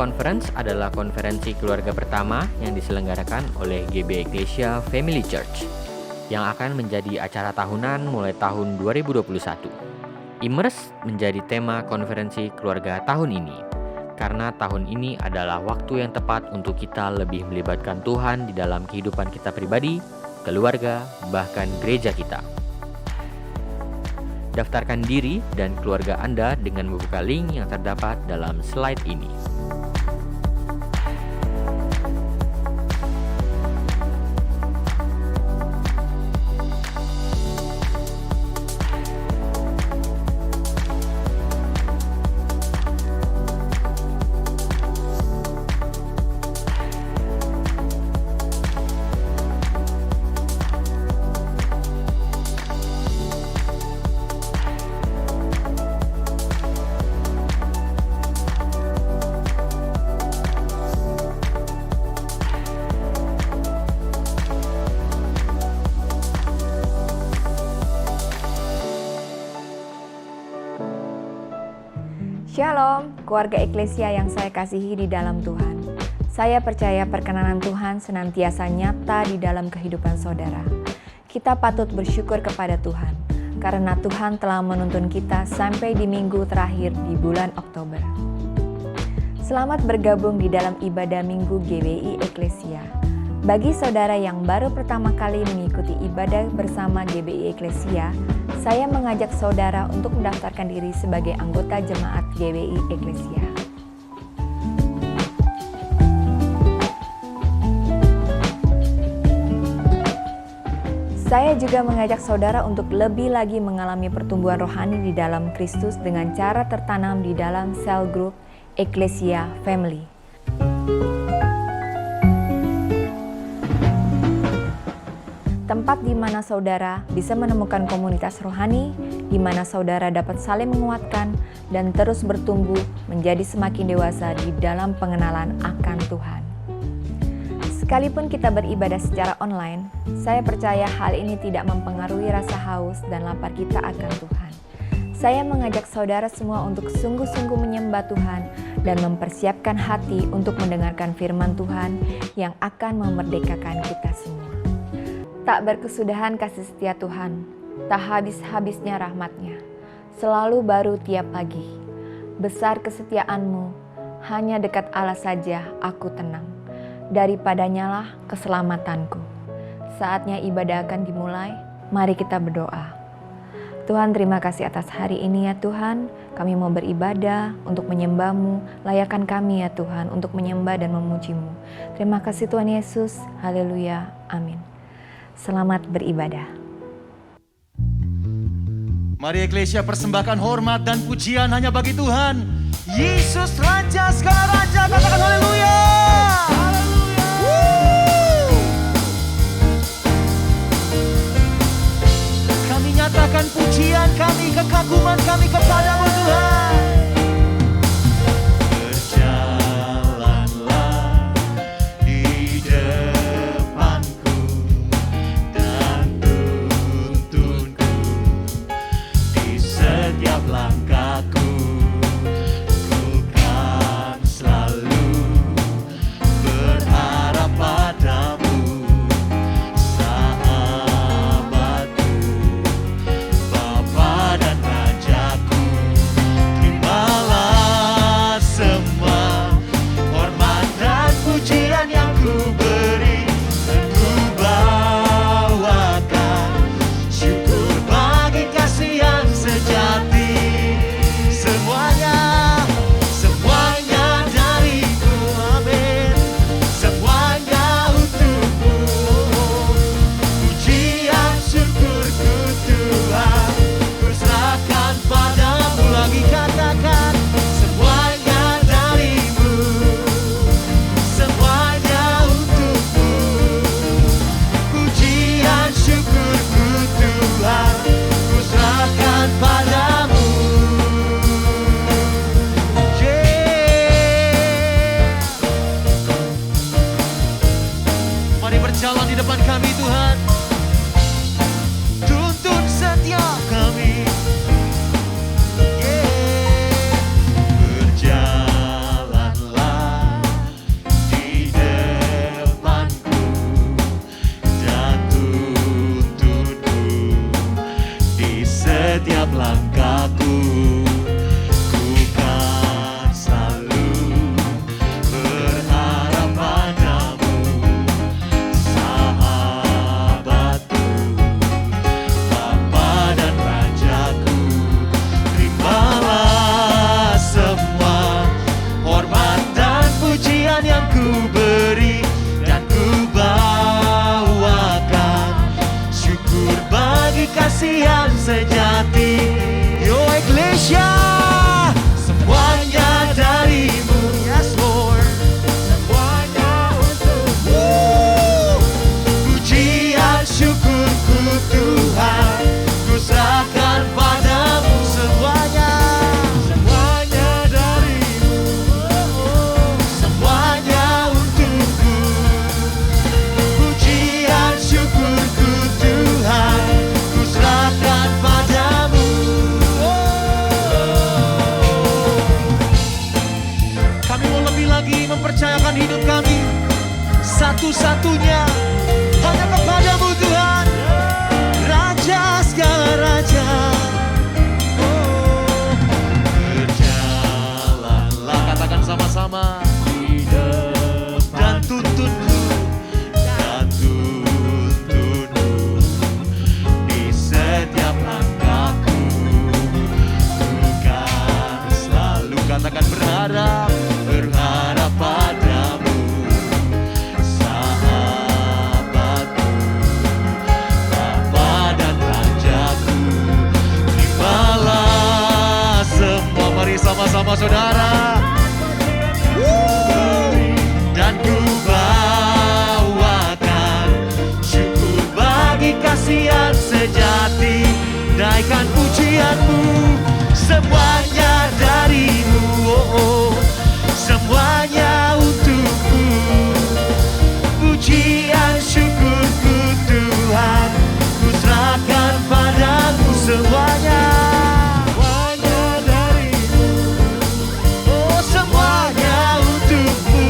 Conference adalah konferensi keluarga pertama yang diselenggarakan oleh GB Ecclesia Family Church yang akan menjadi acara tahunan mulai tahun 2021. Immerse menjadi tema konferensi keluarga tahun ini karena tahun ini adalah waktu yang tepat untuk kita lebih melibatkan Tuhan di dalam kehidupan kita pribadi, keluarga, bahkan gereja kita. Daftarkan diri dan keluarga Anda dengan membuka link yang terdapat dalam slide ini. Shalom, keluarga Eklesia yang saya kasihi di dalam Tuhan. Saya percaya perkenanan Tuhan senantiasa nyata di dalam kehidupan saudara. Kita patut bersyukur kepada Tuhan, karena Tuhan telah menuntun kita sampai di minggu terakhir di bulan Oktober. Selamat bergabung di dalam ibadah minggu GBI Eklesia. Bagi saudara yang baru pertama kali mengikuti ibadah bersama GBI Eklesia, saya mengajak saudara untuk mendaftarkan diri sebagai anggota jemaat GBI Eklesia. Saya juga mengajak saudara untuk lebih lagi mengalami pertumbuhan rohani di dalam Kristus dengan cara tertanam di dalam sel grup Eklesia Family. Tempat di mana saudara bisa menemukan komunitas rohani, di mana saudara dapat saling menguatkan dan terus bertumbuh menjadi semakin dewasa di dalam pengenalan akan Tuhan. Sekalipun kita beribadah secara online, saya percaya hal ini tidak mempengaruhi rasa haus dan lapar kita akan Tuhan. Saya mengajak saudara semua untuk sungguh-sungguh menyembah Tuhan dan mempersiapkan hati untuk mendengarkan firman Tuhan yang akan memerdekakan kita semua. Tak berkesudahan kasih setia Tuhan, tak habis-habisnya rahmat-Nya, selalu baru tiap pagi. Besar kesetiaan-Mu, hanya dekat Allah saja aku tenang. Daripadanya lah keselamatanku. Saatnya ibadah akan dimulai, mari kita berdoa. Tuhan, terima kasih atas hari ini ya Tuhan. Kami mau beribadah untuk menyembah-Mu. Layakkan kami ya Tuhan untuk menyembah dan memuji-Mu. Terima kasih Tuhan Yesus. Haleluya. Amin. Selamat beribadah. Mari Eklesia persembahkan hormat dan pujian hanya bagi Tuhan. Yesus Raja segala Raja, katakan haleluya. Kami nyatakan pujian kami, kekaguman kami kepadamu Tuhan. Berjalanlah Indonesia. Semuanya darimu, yes Lord. Semuanya untukmu. Pujian syukurku Tuhan, ku serahkan padamu semuanya. Semuanya darimu, semuanya untukku. Pujian syukurku Tuhan, ku serahkan padamu. Kami mau lebih lagi mempercayakan hidup kami satu-satunya hanya kepadamu Tuhan, Raja segala raja. Berjalanlah, katakan sama-sama, dan tuntunku, dan tuntunmu di setiap langkahku. Bukan selalu, katakan berharap, berharap padamu, sahabatku, Bapa dan Rajaku. Terimalah semua, mari sama-sama saudara. Dan ku bawakan syukur bagi kasihan sejati, naikkan pujianmu, semuanya darimu, oh, oh. Semuanya untukmu. Pujian syukurku Tuhan, ku serahkan padamu semuanya. Semuanya darimu, oh semuanya untukmu.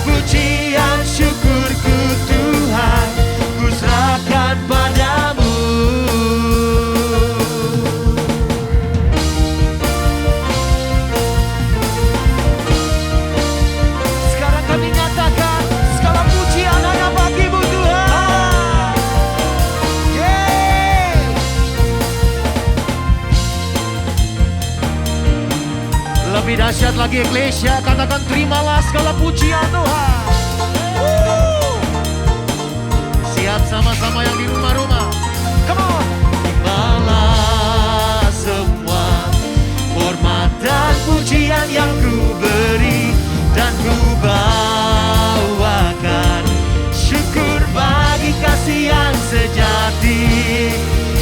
Pujian syukurku Tuhan, ku serahkan padamu. Sekarang kami nyatakan segala pujian hanya bagimu Tuhan. Yeay. Lebih dahsyat lagi Eklesia, katakan terimalah segala pujian Tuhan. Siap sama-sama yang di rumah-rumah. Come on. Terimalah semua hormat dan pujian yang ku beri, dan ku bawakan syukur bagi kasihan sejati.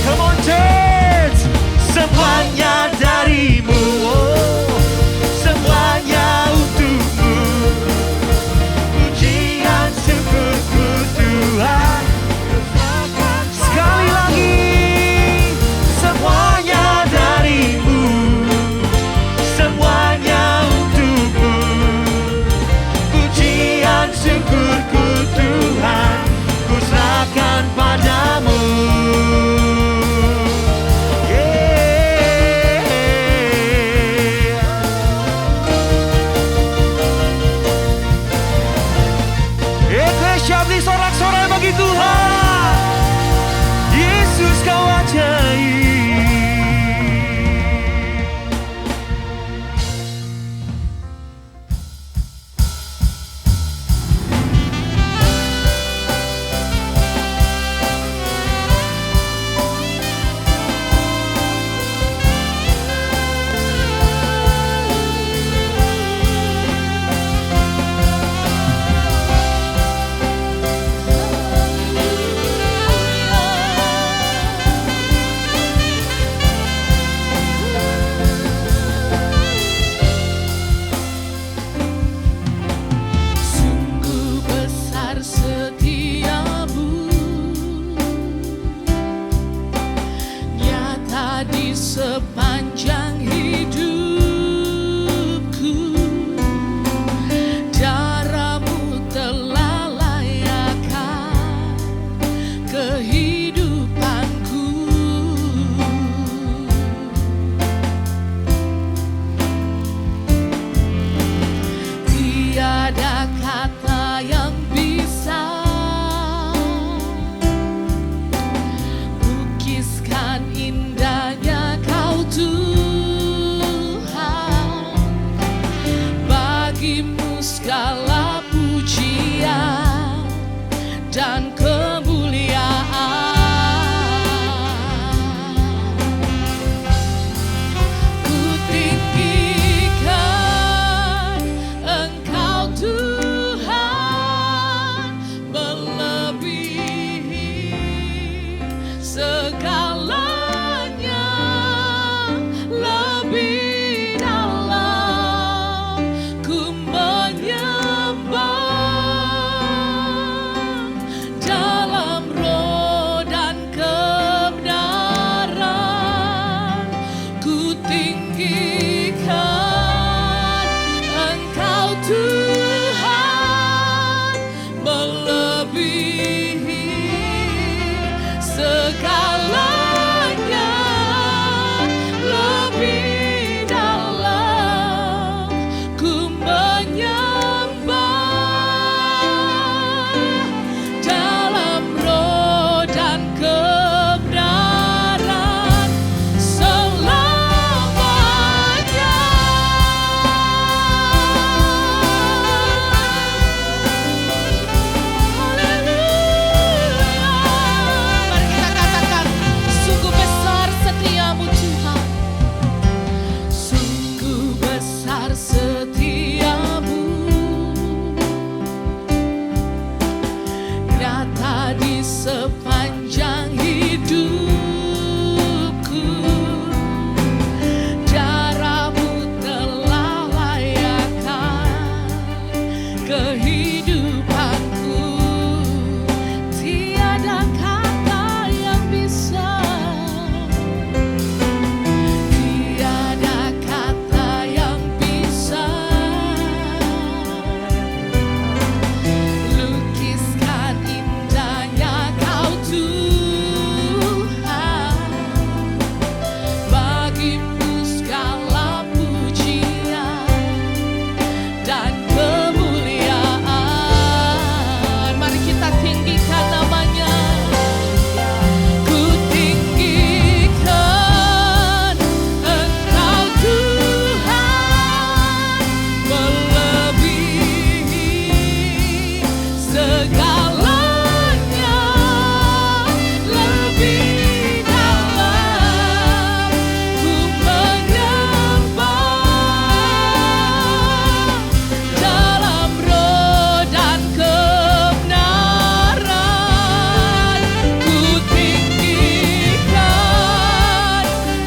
Come on church, semuanya darimu, oh, semuanya untukmu. Pujian syukurku Tuhan, sekali lagi, semuanya darimu, semuanya untukmu. Pujian syukurku Tuhan, ku serahkan padamu. Eklesia beri sorak-sorai bagi Tuhan. Yesus kau ajaib. kehidupanku. Tiada kata yang bisa, tiada kata yang bisa lukiskan indahnya Kau Tuhan. Bagimu segala pujian dan kemuliaan. Mari kita tinggikan namanya. Ku tinggikan Engkau Tuhan, melebihi segalanya, lebih dalam ku menyembah dalam roh dan kebenaran. Ku tinggikan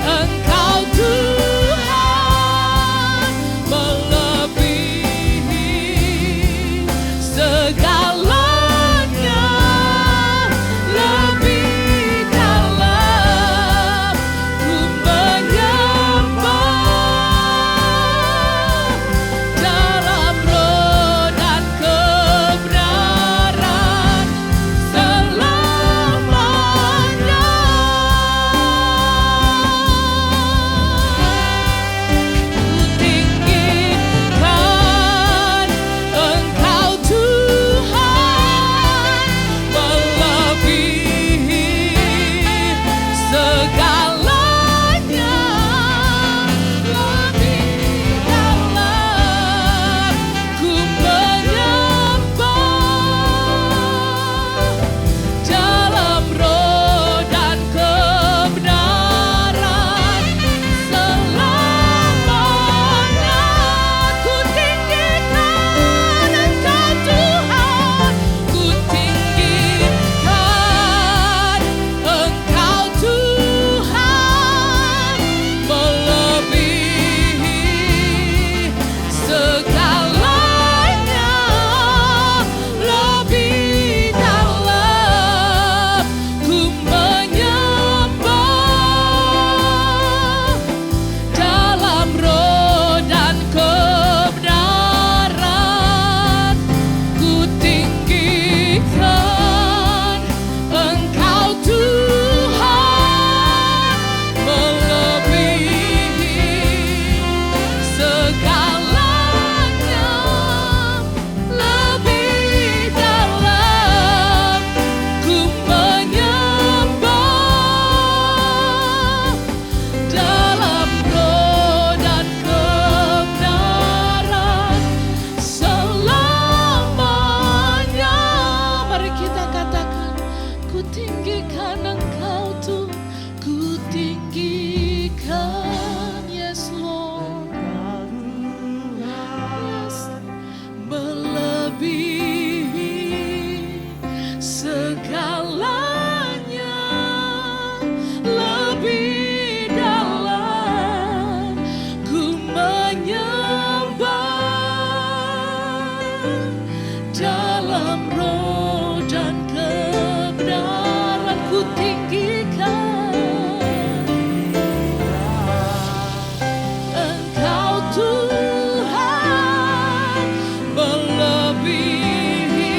Engkau Tuhan, melebihi segalanya, lebih dalam ku menyembah dalam roh dan kebenaran selamanya. Ku tinggikan Engkau Tuhan, melebihi segalanya, lebih dalam ku menyembah dalam roh dan kebenaran selamanya. Ku tinggikan Engkau Tuhan, ku tinggikan Engkau Tuhan, melebihi segalanya, lebih dalam ku menyembah dalam roh dan kebenaran. Ku tinggikan Engkau Tuhan, melebihi segalanya, lebih dalam ku menyembah dalam roh dan kebenaran selamanya. Mari kita katakan, ku tinggikan Engkau Tuhan, ku tinggikan, yes Lord, yes, melebihi segalanya, lebih dalam ku menyembah dalam roh dan kebenaran. Ku tinggikan Engkau Tuhan, melebihi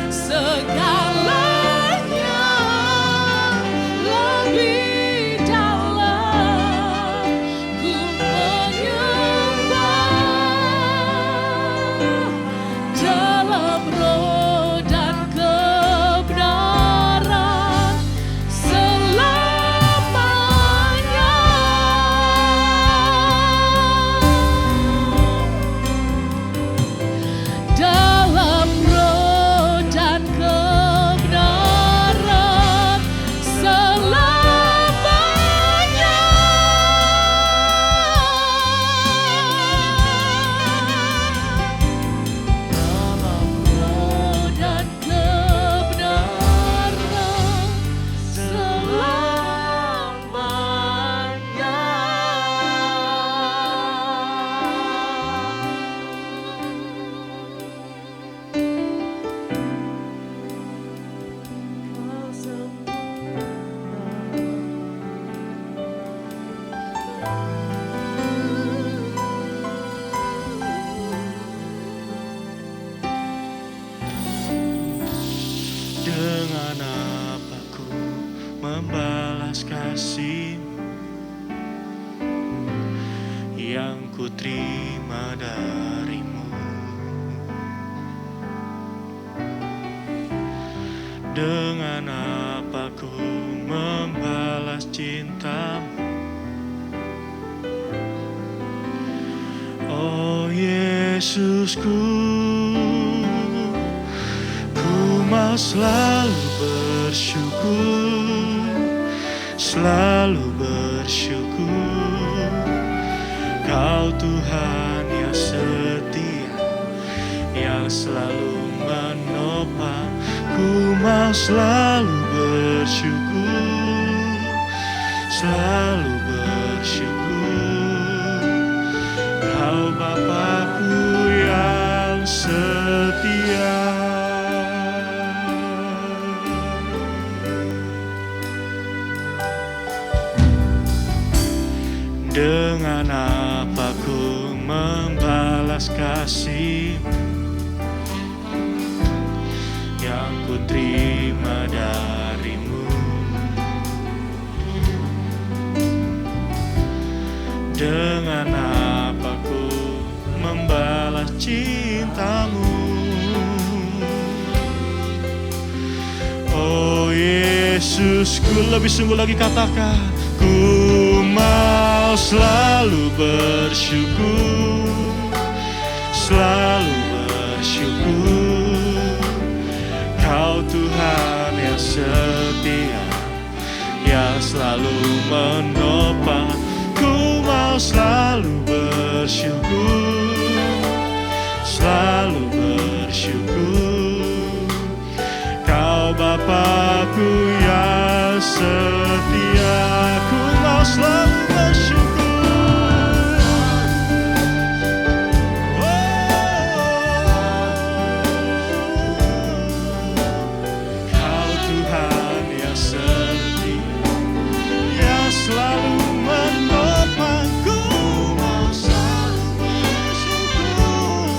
segalanya, lebih dalam ku menyembah dalam roh dan kebenaran Dengan apa ku membalas kasih yang ku terima darimu? Dengan apa ku membalas cintamu? Oh Yesusku, ku mau selalu bersyukur, selalu bersyukur. Kau Tuhan yang setia, yang selalu menopang. Ku mau selalu bersyukur, selalu bersyukur. Kau Bapakku yang setia. Dengan apa ku membalas kasih yang ku terima darimu? Dengan apa ku membalas cintamu? Oh Yesus, ku lebih sungguh lagi katakan, ku mau selalu bersyukur, selalu bersyukur. Kau Tuhan yang setia, yang selalu menopang. Ku mau selalu bersyukur, selalu bersyukur. Kau Bapakku yang setia. Ku mau selalu bersyukur. Kau Tuhan yang setia, yang selalu menopang. Ku mau selalu bersyukur,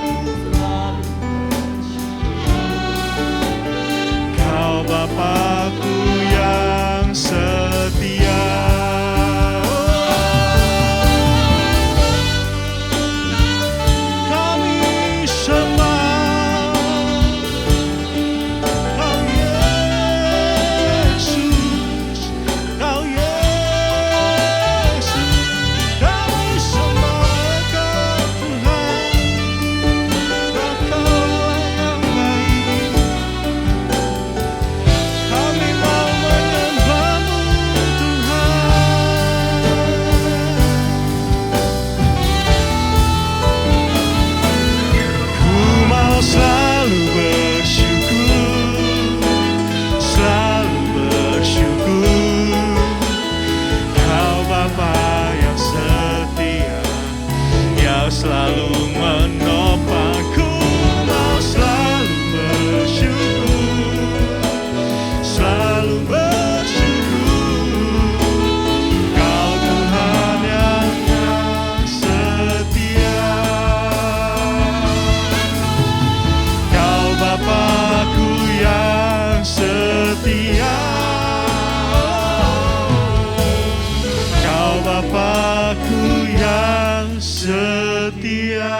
selalu bersyukur. Kau Bapakku yang setia. Kami sembah Kau Yesus, Kau Yesus. Kami sembah Kau Tuhan, Kau yang baik. Kami mau menyembah-Mu Tuhan. Ku mau selalu bersyukur, selalu bersyukur. Kau Bapa yang setia, yang selalu menopang. Ku mau selalu bersyukur, selalu bersyukur. Kau Tuhan yang setia. Kau Bapakku yang setia. Kau Bapakku yang setia.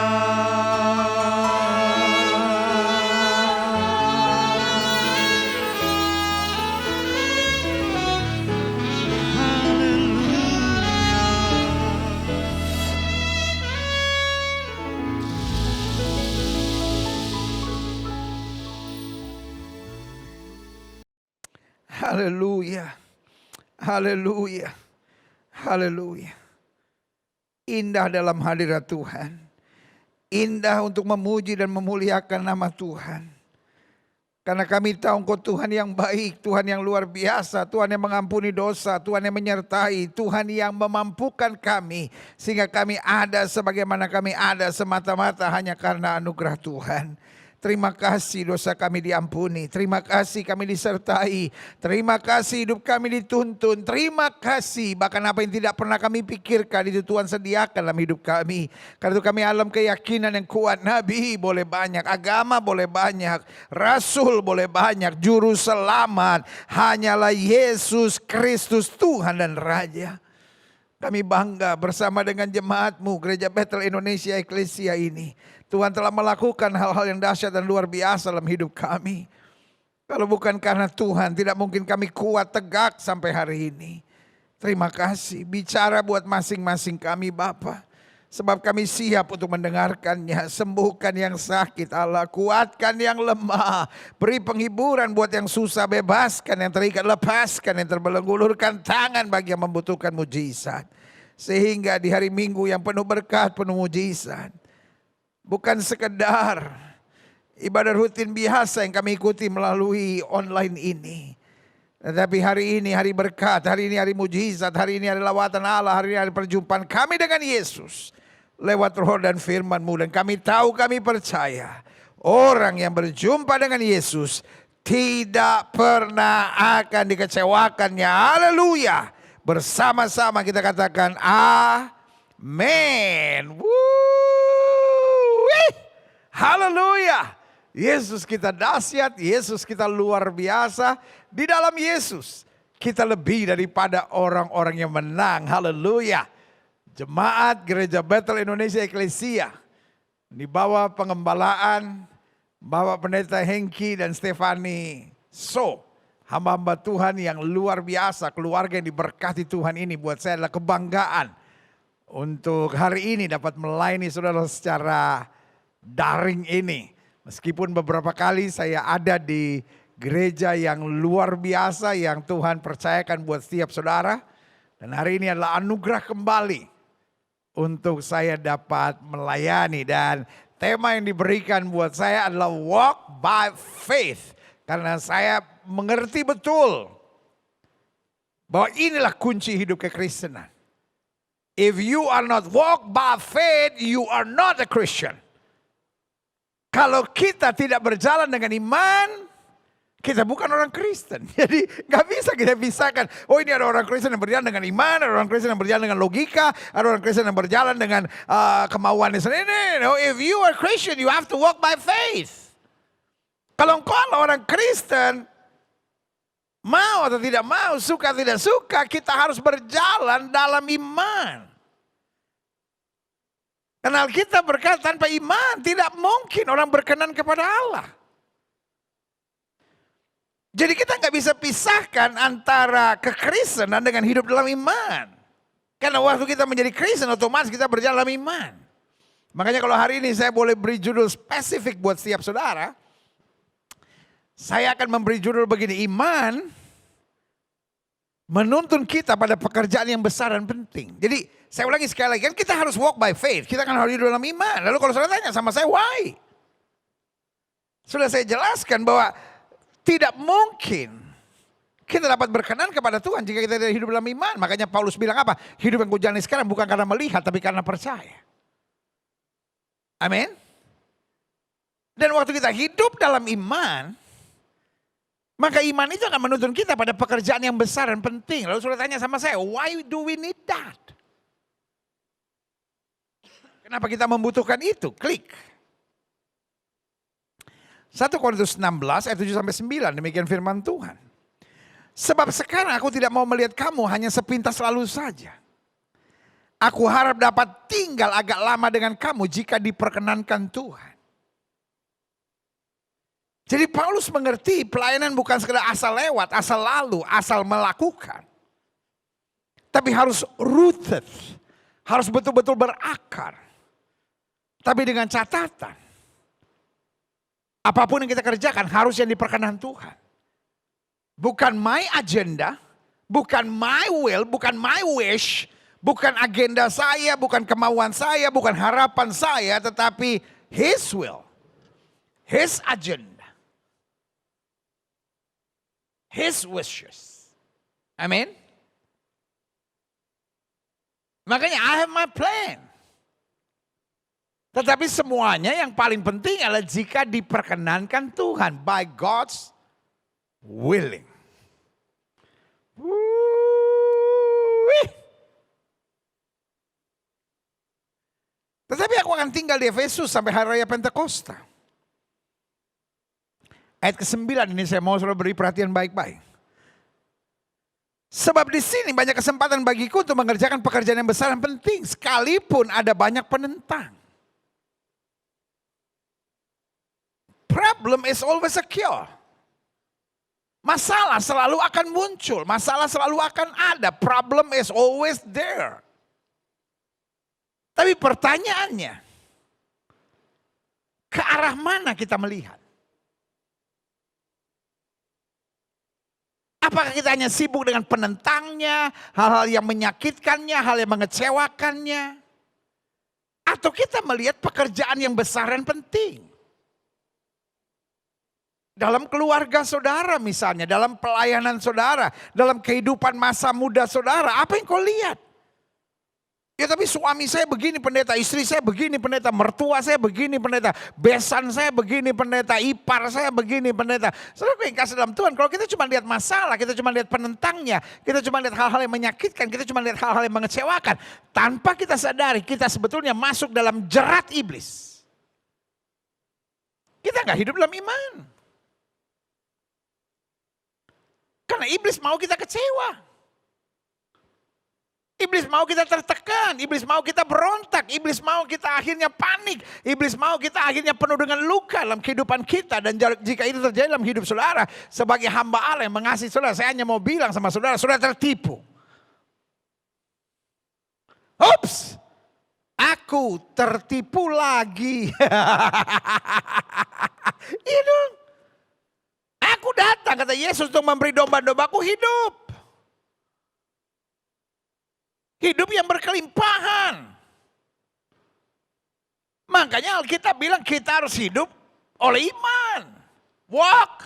Haleluya, haleluya, haleluya. Indah dalam hadirat Tuhan. Indah untuk memuji dan memuliakan nama Tuhan. Karena kami tahu Engkau Tuhan yang baik, Tuhan yang luar biasa, Tuhan yang mengampuni dosa, Tuhan yang menyertai, Tuhan yang memampukan kami. Sehingga kami ada sebagaimana kami ada semata-mata hanya karena anugerah Tuhan. Terima kasih dosa kami diampuni. Terima kasih kami disertai. Terima kasih hidup kami dituntun. Terima kasih bahkan apa yang tidak pernah kami pikirkan itu Tuhan sediakan dalam hidup kami. Karena itu kami alam keyakinan yang kuat. Nabi boleh banyak, agama boleh banyak, rasul boleh banyak, juru selamat hanyalah Yesus Kristus Tuhan dan Raja. Kami bangga bersama dengan jemaat-Mu Gereja Bethel Indonesia Eklesia ini. Tuhan telah melakukan hal-hal yang dahsyat dan luar biasa dalam hidup kami. Kalau bukan karena Tuhan, tidak mungkin kami kuat tegak sampai hari ini. Terima kasih, bicara buat masing-masing kami Bapa. Sebab kami siap untuk mendengarkannya. Sembuhkan yang sakit Allah, kuatkan yang lemah. Beri penghiburan buat yang susah, bebaskan yang terikat, lepaskan yang terbelenggu. Ulurkan tangan bagi yang membutuhkan mujizat. Sehingga di hari Minggu yang penuh berkat, penuh mujizat. Bukan sekedar ibadah rutin biasa yang kami ikuti melalui online ini. Tetapi hari ini hari berkat, hari ini hari mujizat, hari ini hari lawatan Allah, hari ini hari perjumpaan kami dengan Yesus. Lewat roh dan firman-Mu, dan kami tahu, kami percaya orang yang berjumpa dengan Yesus tidak pernah akan dikecewakannya. Haleluya. Bersama-sama kita katakan amin. Haleluya. Yesus kita dahsyat, Yesus kita luar biasa. Di dalam Yesus kita lebih daripada orang-orang yang menang. Haleluya. Jemaat Gereja Bethel Indonesia Eklesia di bawah pengembalaan Bapak Pendeta Hengki dan Stefani So, hamba-hamba Tuhan yang luar biasa, keluarga yang diberkati Tuhan ini buat saya adalah kebanggaan untuk hari ini dapat melayani saudara secara daring ini. Meskipun beberapa kali saya ada di gereja yang luar biasa yang Tuhan percayakan buat setiap saudara. Dan hari ini adalah anugerah kembali untuk saya dapat melayani. Dan tema yang diberikan buat saya adalah walk by faith. Karena saya mengerti betul bahwa inilah kunci hidup kekristenan. If you are not walk by faith, you are not a Christian. Kalau kita tidak berjalan dengan iman, kita bukan orang Kristen. Jadi gak bisa kita pisahkan. Oh, ini ada orang Kristen yang berjalan dengan iman, ada orang Kristen yang berjalan dengan logika, ada orang Kristen yang berjalan dengan kemauannya sendiri. No, if you are Christian, you have to walk by faith. Kalau engkau orang Kristen, mau atau tidak mau, suka tidak suka, kita harus berjalan dalam iman. Karena kita berkata tanpa iman tidak mungkin orang berkenan kepada Allah. Jadi kita nggak bisa pisahkan antara kekristenan dengan hidup dalam iman. Karena waktu kita menjadi Kristen otomatis kita berjalan dalam iman. Makanya kalau hari ini saya boleh beri judul spesifik buat setiap saudara. Saya akan memberi judul begini, iman menuntun kita pada pekerjaan yang besar dan penting. Jadi saya ulangi sekali lagi, kan kita harus walk by faith. Kita kan harus hidup dalam iman. Lalu kalau saudara tanya sama saya, why? Sudah saya jelaskan bahwa tidak mungkin kita dapat berkenan kepada Tuhan jika kita tidak hidup dalam iman. Makanya Paulus bilang apa? Hidup yang kujalani sekarang bukan karena melihat, tapi karena percaya. Amin. Dan waktu kita hidup dalam iman, maka iman itu akan menuntun kita pada pekerjaan yang besar dan penting. Lalu saudara tanya sama saya, why do we need that? Kenapa kita membutuhkan itu? Klik. 1 Korintus 16 ayat 7-9, demikian firman Tuhan. Sebab sekarang aku tidak mau melihat kamu hanya sepintas lalu saja. Aku harap dapat tinggal agak lama dengan kamu jika diperkenankan Tuhan. Jadi Paulus mengerti pelayanan bukan sekedar asal lewat, asal lalu, asal melakukan. Tapi harus rooted, harus betul-betul berakar. Tapi dengan catatan, apapun yang kita kerjakan harus yang diperkenan Tuhan. Bukan my agenda, bukan my will, bukan my wish, bukan agenda saya, bukan kemauan saya, bukan harapan saya, tetapi His will, His agenda, His wishes. Amin. Makanya I have my plan. Tetapi semuanya yang paling penting adalah jika diperkenankan Tuhan. By God's willing. Wuih. Tetapi aku akan tinggal di Efesus sampai hari raya Pentakosta. Ayat ke-9 ini saya mau saudara beri perhatian baik-baik. Sebab di sini banyak kesempatan bagiku untuk mengerjakan pekerjaan yang besar dan penting. Sekalipun ada banyak penentang. Problem is always a cure. Masalah selalu akan muncul. Masalah selalu akan ada. Problem is always there. Tapi pertanyaannya, ke arah mana kita melihat? Apakah kita hanya sibuk dengan penentangnya, hal-hal yang menyakitkannya, hal yang mengecewakannya? Atau kita melihat pekerjaan yang besar dan penting? Dalam keluarga saudara misalnya, dalam pelayanan saudara, dalam kehidupan masa muda saudara, apa yang kau lihat? Ya tapi suami saya begini pendeta, istri saya begini pendeta, mertua saya begini pendeta, besan saya begini pendeta, ipar saya begini pendeta. Saudara yang kasih dalam Tuhan, kalau kita cuma lihat masalah, kita cuma lihat penentangnya, kita cuma lihat hal-hal yang menyakitkan, kita cuma lihat hal-hal yang mengecewakan. Tanpa kita sadari, kita sebetulnya masuk dalam jerat iblis. Kita gak hidup dalam iman. Karena iblis mau kita kecewa. Iblis mau kita tertekan, iblis mau kita berontak, iblis mau kita akhirnya panik, iblis mau kita akhirnya penuh dengan luka dalam kehidupan kita. Dan jika itu terjadi dalam hidup saudara, sebagai hamba Allah yang mengasihi saudara, saya hanya mau bilang sama saudara, saudara tertipu. Ups, aku tertipu lagi. Itu, aku datang kata Yesus untuk memberi domba-dombaku hidup. Hidup yang berkelimpahan. Makanya Alkitab bilang kita harus hidup oleh iman. Walk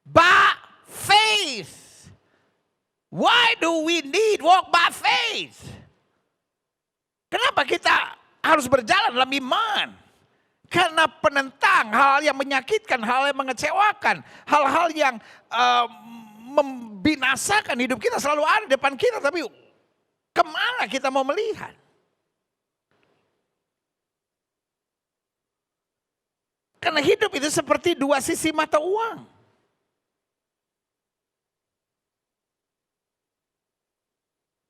by faith. Why do we need walk by faith? Kenapa kita harus berjalan dalam iman? Karena penentang, hal yang menyakitkan, hal yang mengecewakan, hal-hal yang membinasakan hidup kita selalu ada di depan kita. Tapi kemana kita mau melihat? Karena hidup itu seperti dua sisi mata uang.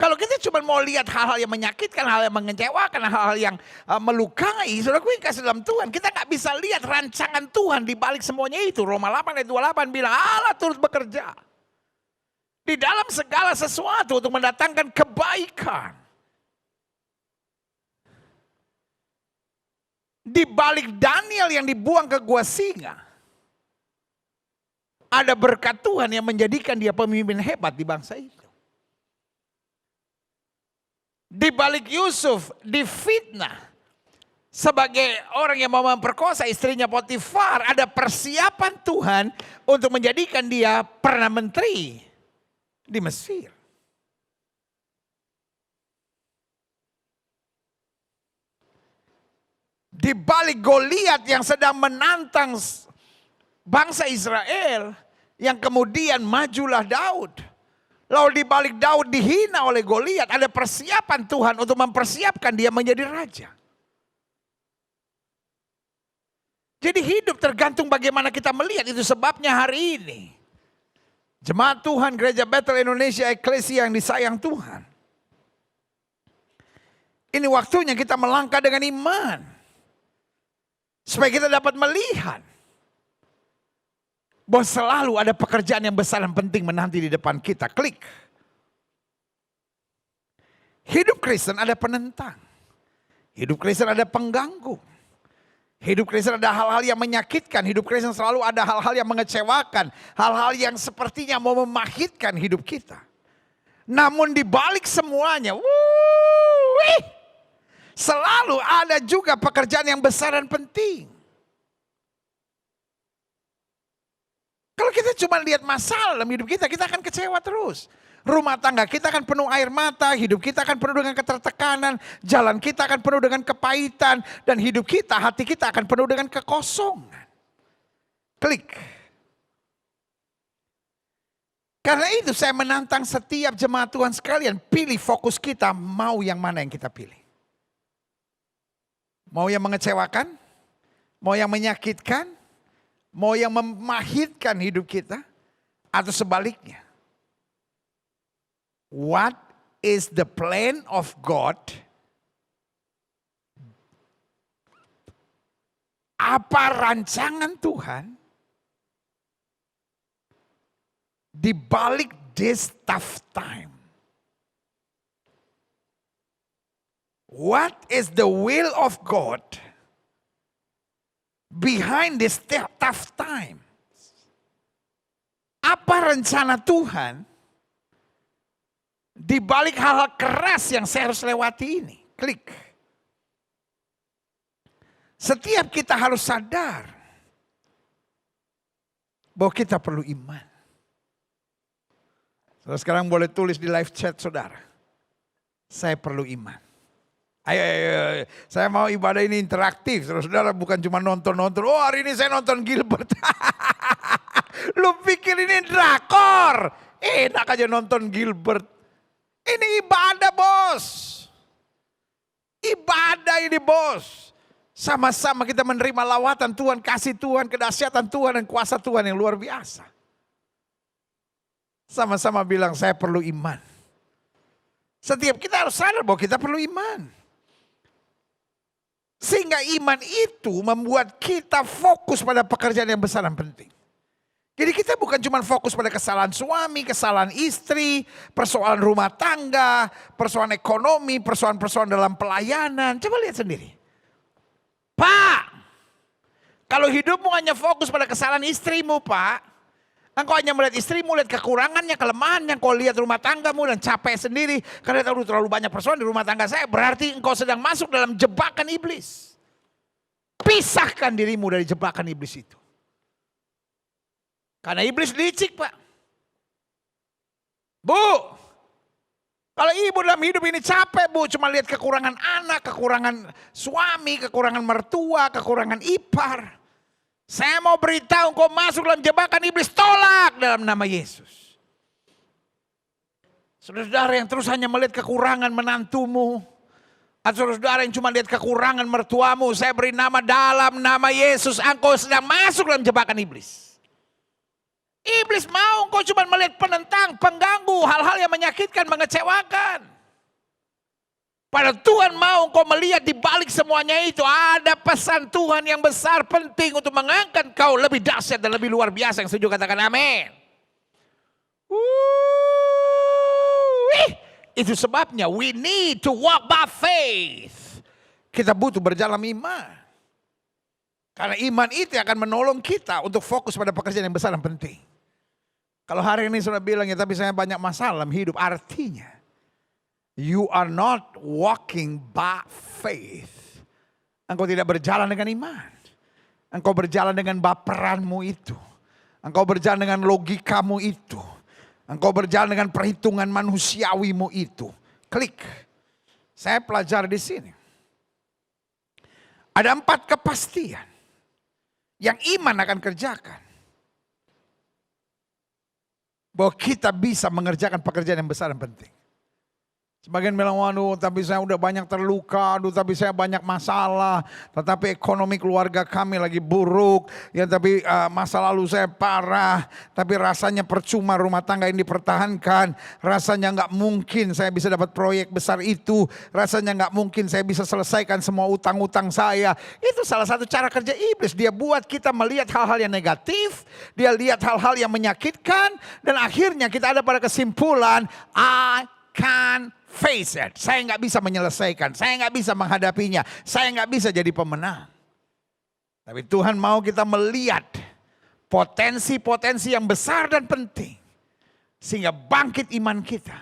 Kalau kita cuma mau lihat hal-hal yang menyakitkan, hal yang mengecewakan, hal-hal yang melukai, saudaraku yang kasih dalam Tuhan, kita gak bisa lihat rancangan Tuhan di balik semuanya itu. Roma 8 ayat 28 bilang Allah turut bekerja di dalam segala sesuatu untuk mendatangkan kebaikan. Di balik Daniel yang dibuang ke gua singa, ada berkat Tuhan yang menjadikan dia pemimpin hebat di bangsa itu. Di balik Yusuf difitnah sebagai orang yang mau memperkosa istrinya Potifar, ada persiapan Tuhan untuk menjadikan dia perdana menteri di Mesir. Di balik Goliat yang sedang menantang bangsa Israel, yang kemudian majulah Daud. Lalu di balik Daud dihina oleh Goliat, ada persiapan Tuhan untuk mempersiapkan dia menjadi raja. Jadi hidup tergantung bagaimana kita melihat, itu sebabnya hari ini Jemaat Tuhan Gereja Bethel Indonesia Eklesia yang disayang Tuhan, ini waktunya kita melangkah dengan iman. Supaya kita dapat melihat bahwa selalu ada pekerjaan yang besar dan penting menanti di depan kita. Klik. Hidup Kristen ada penentang. Hidup Kristen ada pengganggu. Hidup Kristen ada hal-hal yang menyakitkan. Hidup Kristen selalu ada hal-hal yang mengecewakan. Hal-hal yang sepertinya mau memahitkan hidup kita. Namun di balik semuanya, selalu ada juga pekerjaan yang besar dan penting. Kalau kita cuma lihat masalah dalam hidup kita, kita akan kecewa terus. Rumah tangga kita akan penuh air mata, hidup kita akan penuh dengan ketertekanan, jalan kita akan penuh dengan kepahitan, dan hidup kita, hati kita akan penuh dengan kekosongan. Klik. Karena itu saya menantang setiap jemaat Tuhan sekalian, pilih fokus kita, mau yang mana yang kita pilih. Mau yang mengecewakan, mau yang menyakitkan, mau yang memahitkan hidup kita, atau sebaliknya. What is the plan of God? Apa rancangan Tuhan di balik this tough time? What is the will of God behind this tough time? Apa rencana Tuhan di balik hal-hal keras yang saya harus lewati ini? Klik. Setiap kita harus sadar bahwa kita perlu iman. Sekarang boleh tulis di live chat saudara. Saya perlu iman. Ayo. Saya mau ibadah ini interaktif. Saudara bukan cuma nonton-nonton. Oh hari ini saya nonton Gilbert. Lu pikir ini drakor. Enak aja nonton Gilbert. Ini ibadah bos. Ibadah ini bos. Sama-sama kita menerima lawatan Tuhan, kasih Tuhan, kedahsyatan Tuhan dan kuasa Tuhan yang luar biasa. Sama-sama bilang saya perlu iman. Setiap kita harus sadar bahwa kita perlu iman. Sehingga iman itu membuat kita fokus pada pekerjaan yang besar dan penting. Jadi kita bukan cuma fokus pada kesalahan suami, kesalahan istri, persoalan rumah tangga, persoalan ekonomi, persoalan-persoalan dalam pelayanan. Coba lihat sendiri. Pak, kalau hidupmu hanya fokus pada kesalahan istrimu Pak, engkau hanya melihat istrimu, lihat kekurangannya, kelemahannya, engkau lihat rumah tanggamu dan capek sendiri. Karena terlalu banyak persoalan di rumah tangga saya, berarti engkau sedang masuk dalam jebakan iblis. Pisahkan dirimu dari jebakan iblis itu. Karena iblis licik Pak. Bu, kalau ibu dalam hidup ini capek Bu, cuma lihat kekurangan anak, kekurangan suami, kekurangan mertua, kekurangan ipar. Saya mau beritahu engkau masuk dalam jebakan iblis, tolak dalam nama Yesus. Saudara-saudara yang terus hanya melihat kekurangan menantumu, atau saudara yang cuma lihat kekurangan mertuamu, saya beri nama dalam nama Yesus, engkau sedang masuk dalam jebakan iblis. Iblis mau engkau cuma melihat penentang, pengganggu, hal-hal yang menyakitkan, mengecewakan. Padahal Tuhan mau engkau melihat di balik semuanya itu ada pesan Tuhan yang besar penting untuk mengangkat kau lebih dahsyat dan lebih luar biasa. Yang setuju katakan amin. Itu sebabnya we need to walk by faith. Kita butuh berjalan iman. Karena iman itu akan menolong kita untuk fokus pada pekerjaan yang besar dan penting. Kalau hari ini sudah bilang ya tapi saya banyak masalah dalam hidup, artinya you are not walking by faith. Engkau tidak berjalan dengan iman. Engkau berjalan dengan baperanmu itu. Engkau berjalan dengan logikamu itu. Engkau berjalan dengan perhitungan manusiawimu itu. Klik. Saya pelajari di sini. Ada 4 kepastian yang iman akan kerjakan. Bahwa kita bisa mengerjakan pekerjaan yang besar dan penting. Sebagian bilang, waduh tapi saya udah banyak terluka, aduh tapi saya banyak masalah. Tetapi ekonomi keluarga kami lagi buruk. Ya tapi masa lalu saya parah. Tapi rasanya percuma rumah tangga ini dipertahankan. Rasanya gak mungkin saya bisa dapat proyek besar itu. Rasanya gak mungkin saya bisa selesaikan semua utang-utang saya. Itu salah satu cara kerja iblis. Dia buat kita melihat hal-hal yang negatif. Dia lihat hal-hal yang menyakitkan. Dan akhirnya kita ada pada kesimpulan, I can face it. Saya nggak bisa menyelesaikan. Saya nggak bisa menghadapinya. Saya nggak bisa jadi pemenang. Tapi Tuhan mau kita melihat potensi-potensi yang besar dan penting. Sehingga bangkit iman kita.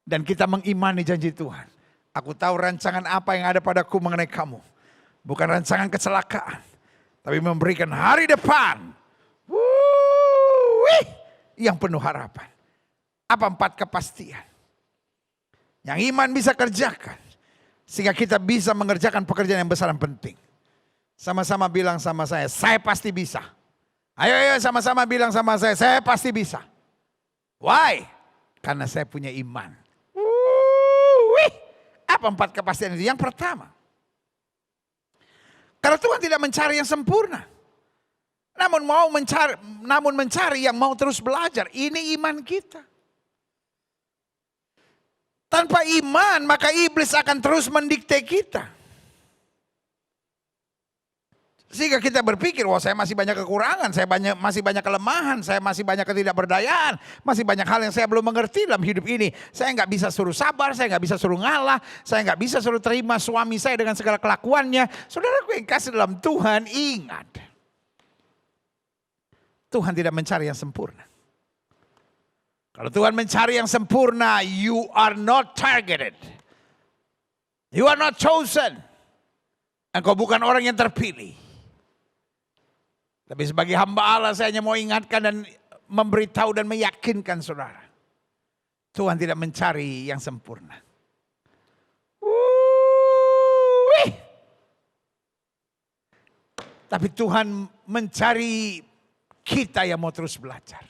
Dan kita mengimani janji Tuhan. Aku tahu rancangan apa yang ada padaku mengenai kamu. Bukan rancangan kecelakaan. Tapi memberikan hari depan. Yang penuh harapan. Apa 4 kepastian yang iman bisa kerjakan sehingga kita bisa mengerjakan pekerjaan yang besar dan penting? Sama-sama bilang sama saya pasti bisa. Ayo sama-sama bilang sama saya pasti bisa. Why? Karena saya punya iman. Apa 4 kepastian itu? Yang pertama, karena Tuhan tidak mencari yang sempurna, namun mencari yang mau terus belajar. Ini iman kita. Tanpa iman maka iblis akan terus mendikte kita. Sehingga kita berpikir, wah saya masih banyak kekurangan, masih banyak kelemahan, saya masih banyak ketidakberdayaan, masih banyak hal yang saya belum mengerti dalam hidup ini. Saya nggak bisa suruh sabar, saya nggak bisa suruh ngalah, saya nggak bisa suruh terima suami saya dengan segala kelakuannya. Saudaraku yang kasih dalam Tuhan, ingat. Tuhan tidak mencari yang sempurna. Kalau Tuhan mencari yang sempurna, you are not targeted. You are not chosen. Engkau bukan orang yang terpilih. Tapi sebagai hamba Allah saya hanya mau ingatkan dan memberitahu dan meyakinkan saudara. Tuhan tidak mencari yang sempurna. Tapi Tuhan mencari kita yang mau terus belajar.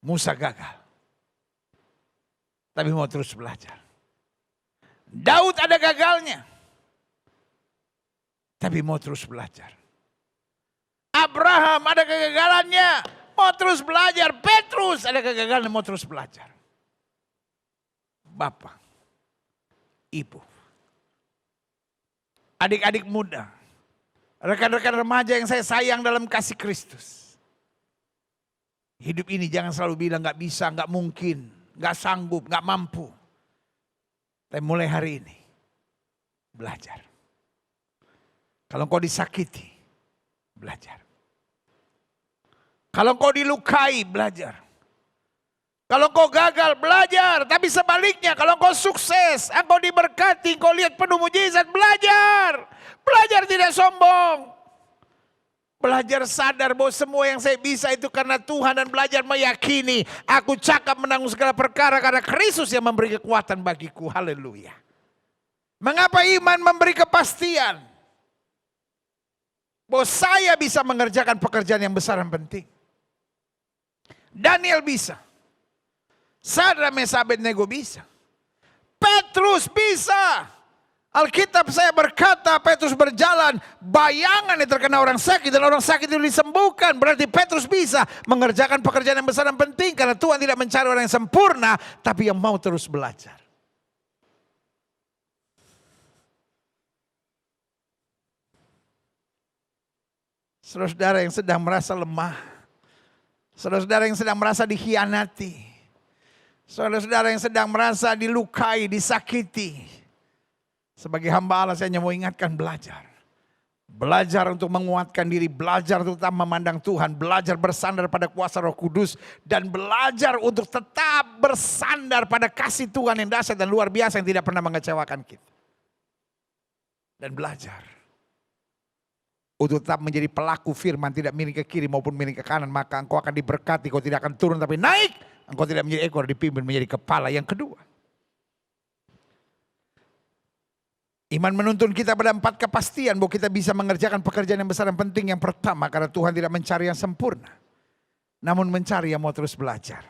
Musa gagal. Tapi mau terus belajar. Daud ada gagalnya. Tapi mau terus belajar. Abraham ada kegagalannya, mau terus belajar. Petrus ada kegagalan, mau terus belajar. Bapak, ibu, adik-adik muda, rekan-rekan remaja yang saya sayang dalam kasih Kristus. Hidup ini jangan selalu bilang gak bisa, gak mungkin, gak sanggup, gak mampu. Tapi mulai hari ini, belajar. Kalau kau disakiti, belajar. Kalau kau dilukai, belajar. Kalau kau gagal, belajar. Tapi sebaliknya, kalau kau sukses, engkau diberkati, kau lihat penuh mujizat, belajar. Belajar tidak sombong. Belajar sadar bahwa semua yang saya bisa itu karena Tuhan, dan belajar meyakini aku cakap menanggung segala perkara karena Kristus yang memberi kekuatan bagiku. Haleluya. Mengapa iman memberi kepastian? Bahwa saya bisa mengerjakan pekerjaan yang besar dan penting. Daniel bisa. Sadrak, Mesak, Abednego bisa. Petrus bisa. Alkitab saya berkata Petrus berjalan, bayangan yang terkena orang sakit dan orang sakit itu disembuhkan. Berarti Petrus bisa mengerjakan pekerjaan yang besar dan penting karena Tuhan tidak mencari orang yang sempurna, tapi yang mau terus belajar. Saudara-saudara yang sedang merasa lemah, saudara-saudara yang sedang merasa dikhianati, saudara-saudara yang sedang merasa dilukai, disakiti. Sebagai hamba Allah saya hanya mau ingatkan belajar. Belajar untuk menguatkan diri, belajar untuk tetap memandang Tuhan, belajar bersandar pada kuasa Roh Kudus, dan belajar untuk tetap bersandar pada kasih Tuhan yang dahsyat dan luar biasa yang tidak pernah mengecewakan kita. Dan belajar untuk tetap menjadi pelaku firman, tidak miring ke kiri maupun miring ke kanan, maka engkau akan diberkati, kau tidak akan turun tapi naik. Engkau tidak menjadi ekor, dipimpin menjadi kepala. Yang kedua, iman menuntun kita pada 4 kepastian bahwa kita bisa mengerjakan pekerjaan yang besar dan penting. Yang pertama, karena Tuhan tidak mencari yang sempurna, namun mencari yang mau terus belajar.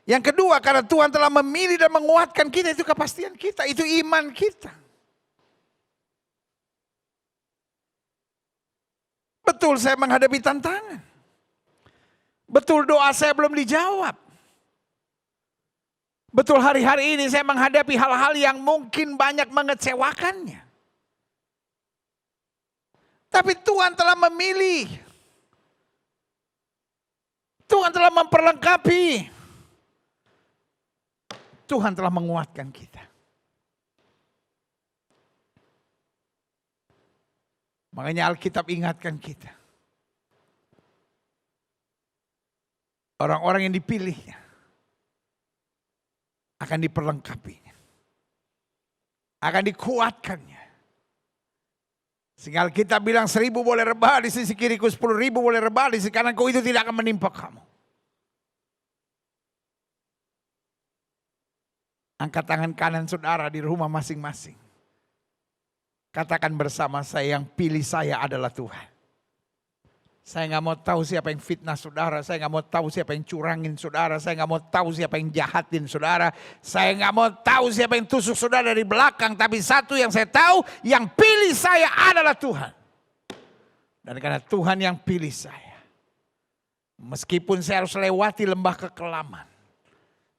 Yang kedua, karena Tuhan telah memilih dan menguatkan kita, itu kepastian kita, itu iman kita. Betul saya menghadapi tantangan. Betul doa saya belum dijawab. Betul hari-hari ini saya menghadapi hal-hal yang mungkin banyak mengecewakannya. Tapi Tuhan telah memilih. Tuhan telah memperlengkapi. Tuhan telah menguatkan kita. Makanya Alkitab ingatkan kita. Orang-orang yang dipilihnya akan diperlengkapinya. Akan dikuatkannya. Sehingga Alkitab bilang 1.000 boleh rebah di sisi kiriku, 10.000 boleh rebah di sisi kananku, itu tidak akan menimpa kamu. Angkat tangan kanan saudara di rumah masing-masing. Katakan bersama saya, yang pilih saya adalah Tuhan. Saya nggak mau tahu siapa yang fitnah saudara. Saya nggak mau tahu siapa yang curangin saudara. Saya nggak mau tahu siapa yang jahatin saudara. Saya nggak mau tahu siapa yang tusuk saudara dari belakang. Tapi satu yang saya tahu, yang pilih saya adalah Tuhan. Dan karena Tuhan yang pilih saya, meskipun saya harus lewati lembah kekelaman,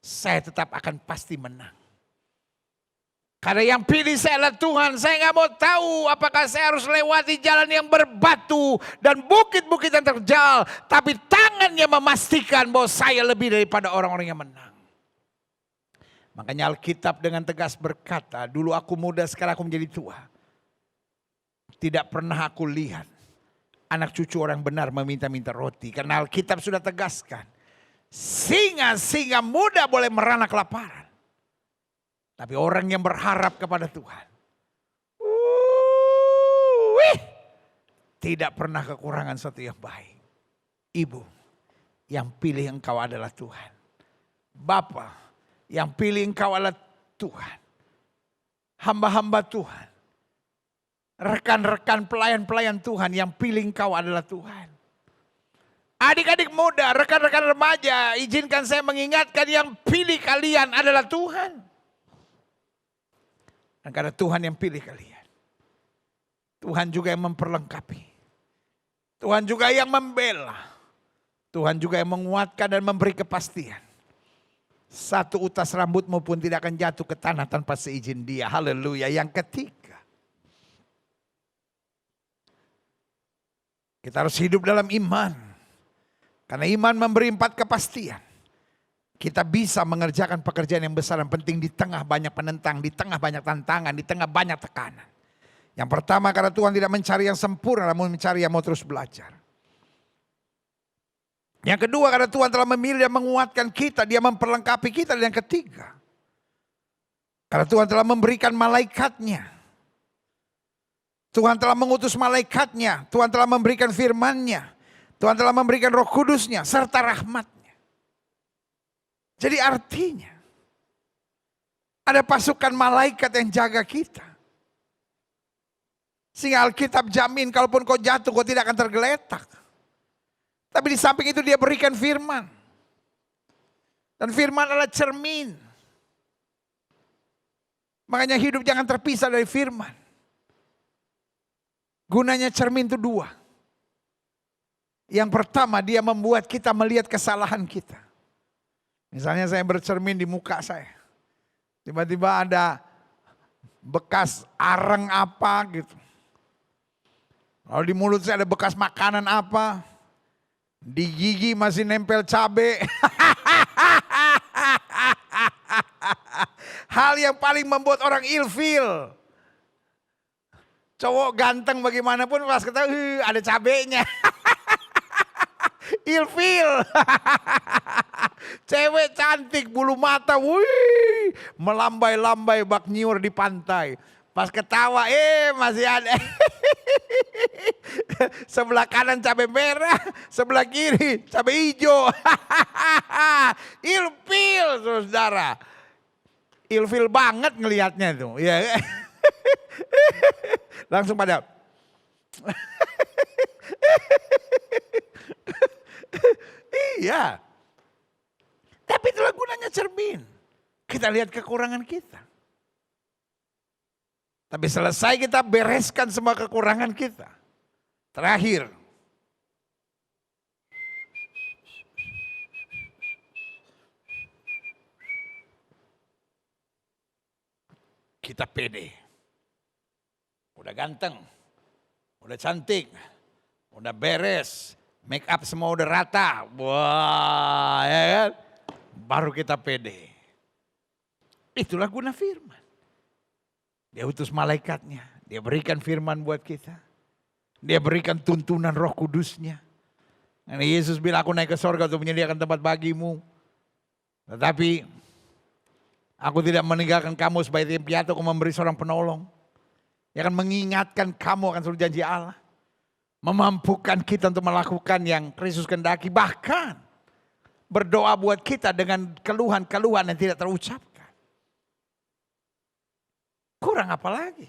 saya tetap akan pasti menang. Karena yang pilih saya adalah Tuhan. Saya nggak mau tahu apakah saya harus lewati jalan yang berbatu dan bukit-bukit yang terjal. Tapi tangannya memastikan bahwa saya lebih daripada orang-orang yang menang. Makanya Alkitab dengan tegas berkata, dulu aku muda, sekarang aku menjadi tua. Tidak pernah aku lihat anak cucu orang benar meminta-minta roti. Karena Alkitab sudah tegaskan, singa-singa muda boleh merana kelaparan. Tapi orang yang berharap kepada Tuhan, tidak pernah kekurangan sesuatu yang baik. Ibu, yang pilih engkau adalah Tuhan. Bapa, yang pilih engkau adalah Tuhan. Hamba-hamba Tuhan. Rekan-rekan pelayan-pelayan Tuhan, yang pilih engkau adalah Tuhan. Adik-adik muda, rekan-rekan remaja, izinkan saya mengingatkan, yang pilih kalian adalah Tuhan. Dan karena Tuhan yang pilih kalian, Tuhan juga yang memperlengkapi, Tuhan juga yang membela, Tuhan juga yang menguatkan dan memberi kepastian. Satu utas rambutmu pun tidak akan jatuh ke tanah tanpa seizin Dia. Haleluya. Yang ketiga, kita harus hidup dalam iman. Karena iman memberi 4 kepastian. Kita bisa mengerjakan pekerjaan yang besar dan penting di tengah banyak penentang, di tengah banyak tantangan, di tengah banyak tekanan. Yang pertama, karena Tuhan tidak mencari yang sempurna, namun mencari yang mau terus belajar. Yang kedua, karena Tuhan telah memilih dan menguatkan kita, Dia memperlengkapi kita. Dan yang ketiga, karena Tuhan telah memberikan malaikatnya. Tuhan telah mengutus malaikatnya, Tuhan telah memberikan firman-Nya, Tuhan telah memberikan Roh Kudus-Nya serta rahmat. Jadi artinya ada pasukan malaikat yang jaga kita. Sehingga Alkitab jamin kalaupun kau jatuh kau tidak akan tergeletak. Tapi di samping itu Dia berikan firman. Dan firman adalah cermin. Makanya hidup jangan terpisah dari firman. Gunanya cermin itu 2. Yang pertama, dia membuat kita melihat kesalahan kita. Misalnya saya bercermin di muka saya. Tiba-tiba ada bekas areng apa gitu. Lalu di mulut saya ada bekas makanan apa. Di gigi masih nempel cabai. Hal yang paling membuat orang ilfil. Cowok ganteng bagaimanapun pas ketahui ada cabenya. Ilfil. Cewek cantik, bulu mata, wih, melambai-lambai bak nyiur di pantai. Pas ketawa, masih ada. Sebelah kanan cabai merah, sebelah kiri cabai hijau. Ilfil, saudara. Ilfil banget ngelihatnya tuh. Ya. Langsung pada. Iya. Tapi itulah gunanya cermin. Kita lihat kekurangan kita. Tapi selesai kita bereskan semua kekurangan kita. Terakhir. Kita pede. Udah ganteng. Udah cantik. Udah beres. Make up semua udah rata. Wah, ya kan? Baru kita pede. Itulah guna firman. Dia utus malaikatnya. Dia berikan firman buat kita. Dia berikan tuntunan Roh Kudus-Nya. Karena Yesus bilang, aku naik ke sorga untuk menyediakan tempat bagimu. Tetapi aku tidak meninggalkan kamu sebagai tim piatu, aku memberi seorang penolong. Yang akan mengingatkan kamu akan seluruh janji Allah. Memampukan kita untuk melakukan yang Kristus kehendaki. Bahkan berdoa buat kita dengan keluhan-keluhan yang tidak terucapkan. Kurang apa lagi?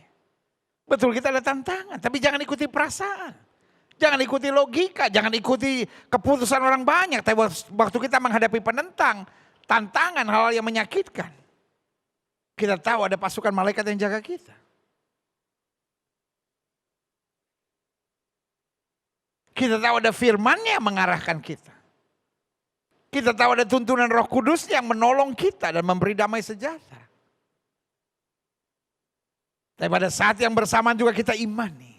Betul kita ada tantangan, tapi jangan ikuti perasaan. Jangan ikuti logika, jangan ikuti keputusan orang banyak. Tapi waktu kita menghadapi penentang, tantangan, hal-hal yang menyakitkan. Kita tahu ada pasukan malaikat yang jaga kita. Kita tahu ada firman-Nya yang mengarahkan kita. Kita tahu ada tuntunan Roh Kudus yang menolong kita dan memberi damai sejahtera. Tapi pada saat yang bersamaan juga kita imani.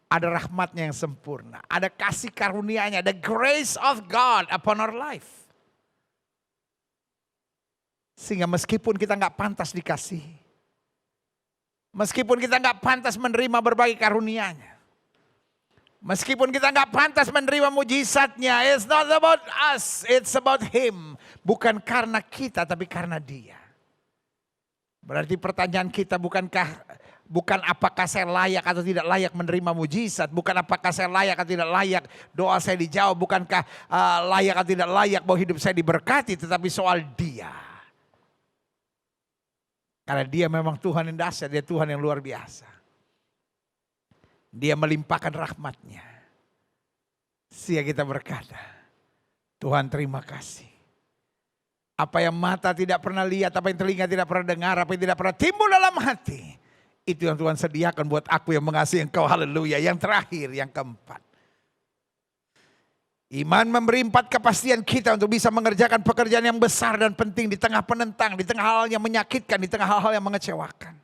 Ada rahmat-Nya yang sempurna. Ada kasih karunia-Nya. The grace of God upon our life. Sehingga meskipun kita nggak pantas dikasihi. Meskipun kita nggak pantas menerima berbagai karunia-Nya. Meskipun kita nggak pantas menerima mujizat-Nya, it's not about us, it's about Him. Bukan karena kita, tapi karena Dia. Berarti pertanyaan kita bukan apakah saya layak atau tidak layak menerima mujizat. Bukan apakah saya layak atau tidak layak doa saya dijawab. Bukankah layak atau tidak layak bahwa hidup saya diberkati. Tetapi soal Dia. Karena Dia memang Tuhan yang dahsyat, Dia Tuhan yang luar biasa. Dia melimpahkan rahmat-Nya. Sehingga kita berkata, Tuhan terima kasih. Apa yang mata tidak pernah lihat, apa yang telinga tidak pernah dengar, apa yang tidak pernah timbul dalam hati. Itu yang Tuhan sediakan buat aku yang mengasihi Engkau, haleluya. Yang terakhir, yang keempat. Iman memberi 4 kepastian kita untuk bisa mengerjakan pekerjaan yang besar dan penting di tengah penentang, di tengah hal yang menyakitkan, di tengah hal-hal yang mengecewakan.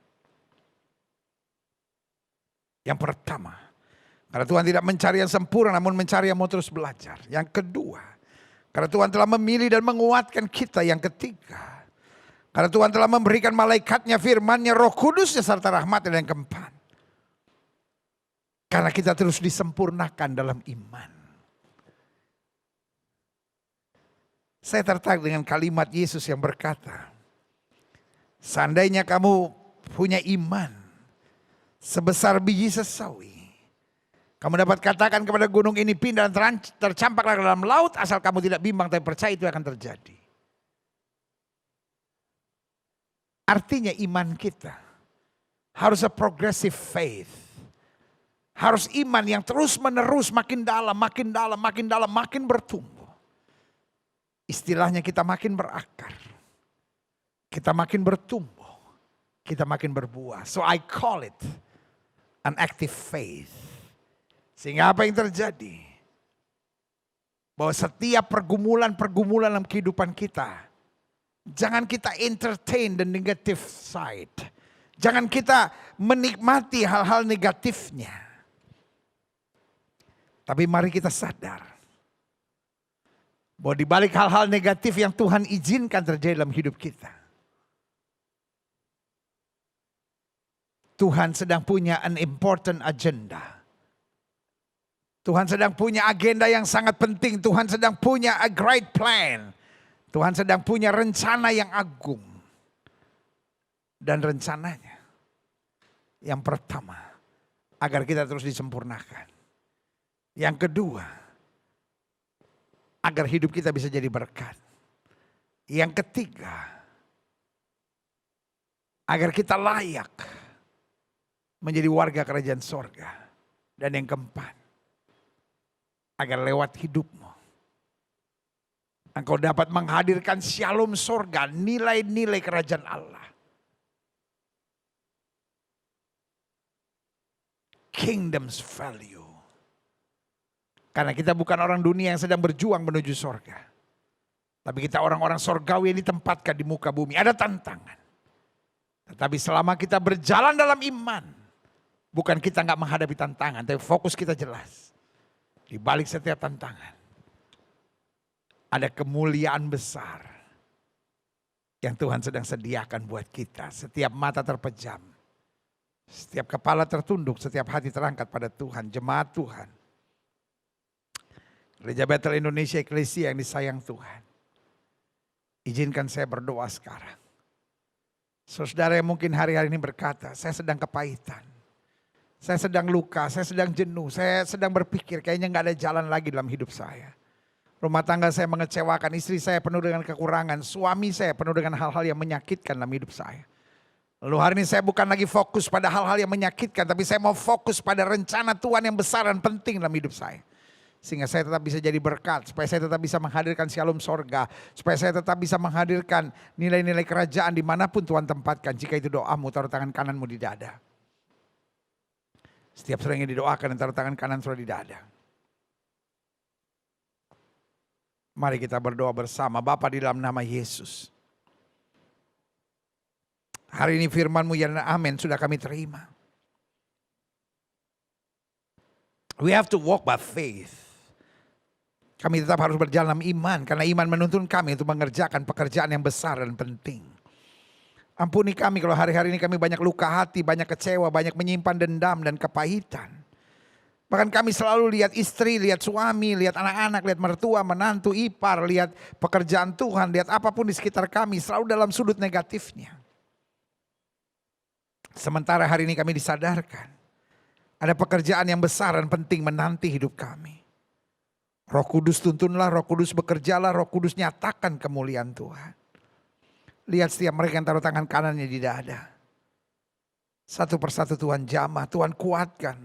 Yang pertama, karena Tuhan tidak mencari yang sempurna namun mencari yang mau terus belajar. Yang kedua, karena Tuhan telah memilih dan menguatkan kita. Yang ketiga, karena Tuhan telah memberikan malaikatnya, firman-Nya, Roh Kudus-Nya serta rahmat-Nya. Yang keempat, karena kita terus disempurnakan dalam iman. Saya tertarik dengan kalimat Yesus yang berkata, seandainya kamu punya iman sebesar biji sesawi, kamu dapat katakan kepada gunung ini pindah dan tercampaklah ke dalam laut, asal kamu tidak bimbang tapi percaya itu akan terjadi. Artinya iman kita harus a progressive faith. Harus iman yang terus menerus makin dalam, makin dalam, makin dalam, makin bertumbuh. Istilahnya kita makin berakar. Kita makin bertumbuh. Kita makin berbuah. So I call it an active faith. Sehingga apa yang terjadi? Bahwa setiap pergumulan-pergumulan dalam kehidupan kita, jangan kita entertain the negative side. Jangan kita menikmati hal-hal negatifnya. Tapi mari kita sadar bahwa di balik hal-hal negatif yang Tuhan izinkan terjadi dalam hidup kita, Tuhan sedang punya an important agenda. Tuhan sedang punya agenda yang sangat penting. Tuhan sedang punya a great plan. Tuhan sedang punya rencana yang agung. Dan rencananya yang pertama, agar kita terus disempurnakan. Yang kedua, agar hidup kita bisa jadi berkat. Yang ketiga, agar kita layak menjadi warga kerajaan sorga. Dan yang keempat, agar lewat hidupmu engkau dapat menghadirkan shalom sorga, nilai-nilai kerajaan Allah. Kingdom's value. Karena kita bukan orang dunia yang sedang berjuang menuju sorga. Tapi kita orang-orang sorgawi yang ditempatkan di muka bumi. Ada tantangan. Tetapi selama kita berjalan dalam iman, bukan kita nggak menghadapi tantangan, tapi fokus kita jelas. Di balik setiap tantangan, ada kemuliaan besar yang Tuhan sedang sediakan buat kita. Setiap mata terpejam, setiap kepala tertunduk, setiap hati terangkat pada Tuhan. Jemaat Tuhan, Gereja Bethel Indonesia Eklesia yang disayang Tuhan, izinkan saya berdoa sekarang. Saudara yang mungkin hari-hari ini berkata, saya sedang kepahitan. Saya sedang luka, saya sedang jenuh, saya sedang berpikir kayaknya gak ada jalan lagi dalam hidup saya. Rumah tangga saya mengecewakan, istri saya penuh dengan kekurangan, suami saya penuh dengan hal-hal yang menyakitkan dalam hidup saya. Lalu hari ini saya bukan lagi fokus pada hal-hal yang menyakitkan, tapi saya mau fokus pada rencana Tuhan yang besar dan penting dalam hidup saya. Sehingga saya tetap bisa jadi berkat, supaya saya tetap bisa menghadirkan shalom sorga, supaya saya tetap bisa menghadirkan nilai-nilai kerajaan dimanapun Tuhan tempatkan. Jika itu doamu, taruh tangan kananmu di dada. Setiap saudara yang didoakan dan taruh tangan kanan saudara di dada. Mari kita berdoa bersama. Bapa, di dalam nama Yesus. Hari ini firman-Mu ya dan amin sudah kami terima. We have to walk by faith. Kami tetap harus berjalan dalam iman. Karena iman menuntun kami untuk mengerjakan pekerjaan yang besar dan penting. Ampuni kami kalau hari-hari ini kami banyak luka hati, banyak kecewa, banyak menyimpan dendam dan kepahitan. Bahkan kami selalu lihat istri, lihat suami, lihat anak-anak, lihat mertua, menantu, ipar, lihat pekerjaan Tuhan, lihat apapun di sekitar kami selalu dalam sudut negatifnya. Sementara hari ini kami disadarkan ada pekerjaan yang besar dan penting menanti hidup kami. Roh Kudus tuntunlah, Roh Kudus bekerjalah, Roh Kudus nyatakan kemuliaan Tuhan. Lihat setiap mereka yang taruh tangan kanannya di dada. Satu persatu Tuhan jamah, Tuhan kuatkan.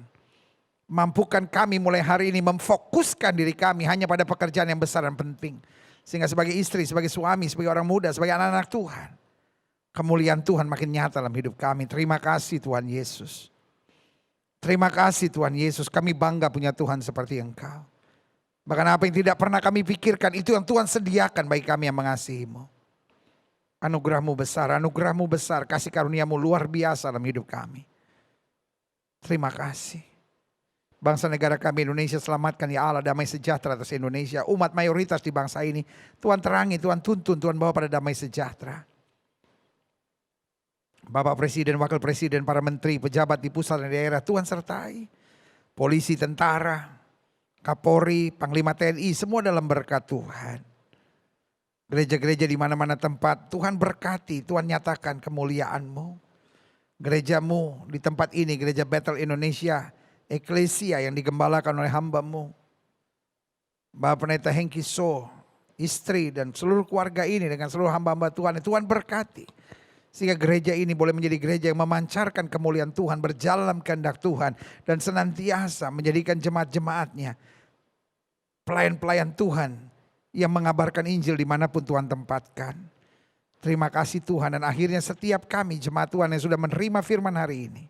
Mampukan kami mulai hari ini memfokuskan diri kami hanya pada pekerjaan yang besar dan penting. Sehingga sebagai istri, sebagai suami, sebagai orang muda, sebagai anak-anak Tuhan. Kemuliaan Tuhan makin nyata dalam hidup kami. Terima kasih Tuhan Yesus. Terima kasih Tuhan Yesus. Kami bangga punya Tuhan seperti Engkau. Bahkan apa yang tidak pernah kami pikirkan itu yang Tuhan sediakan bagi kami yang mengasihi-Mu. Anugerah-Mu besar, kasih karunia-Mu luar biasa dalam hidup kami. Terima kasih. Bangsa negara kami Indonesia selamatkan ya Allah, damai sejahtera atas Indonesia. Umat mayoritas di bangsa ini Tuhan terangi, Tuhan tuntun, Tuhan bawa pada damai sejahtera. Bapak Presiden, Wakil Presiden, para menteri, pejabat di pusat dan daerah Tuhan sertai. Polisi, tentara, Kapolri, Panglima TNI, semua dalam berkat Tuhan. Gereja-gereja di mana-mana tempat, Tuhan berkati, Tuhan nyatakan kemuliaan-Mu. Gereja-Mu di tempat ini, Gereja Bethel Indonesia, Eklesia yang digembalakan oleh hamba-Mu. Bapak Pendeta Hengki So, istri dan seluruh keluarga ini dengan seluruh hamba-hamba Tuhan, Tuhan berkati. Sehingga gereja ini boleh menjadi gereja yang memancarkan kemuliaan Tuhan, berjalan dalam kehendak Tuhan. Dan senantiasa menjadikan jemaat-jemaatnya, pelayan-pelayan Tuhan yang mengabarkan Injil dimanapun Tuhan tempatkan. Terima kasih Tuhan, dan akhirnya setiap kami jemaat Tuhan yang sudah menerima firman hari ini,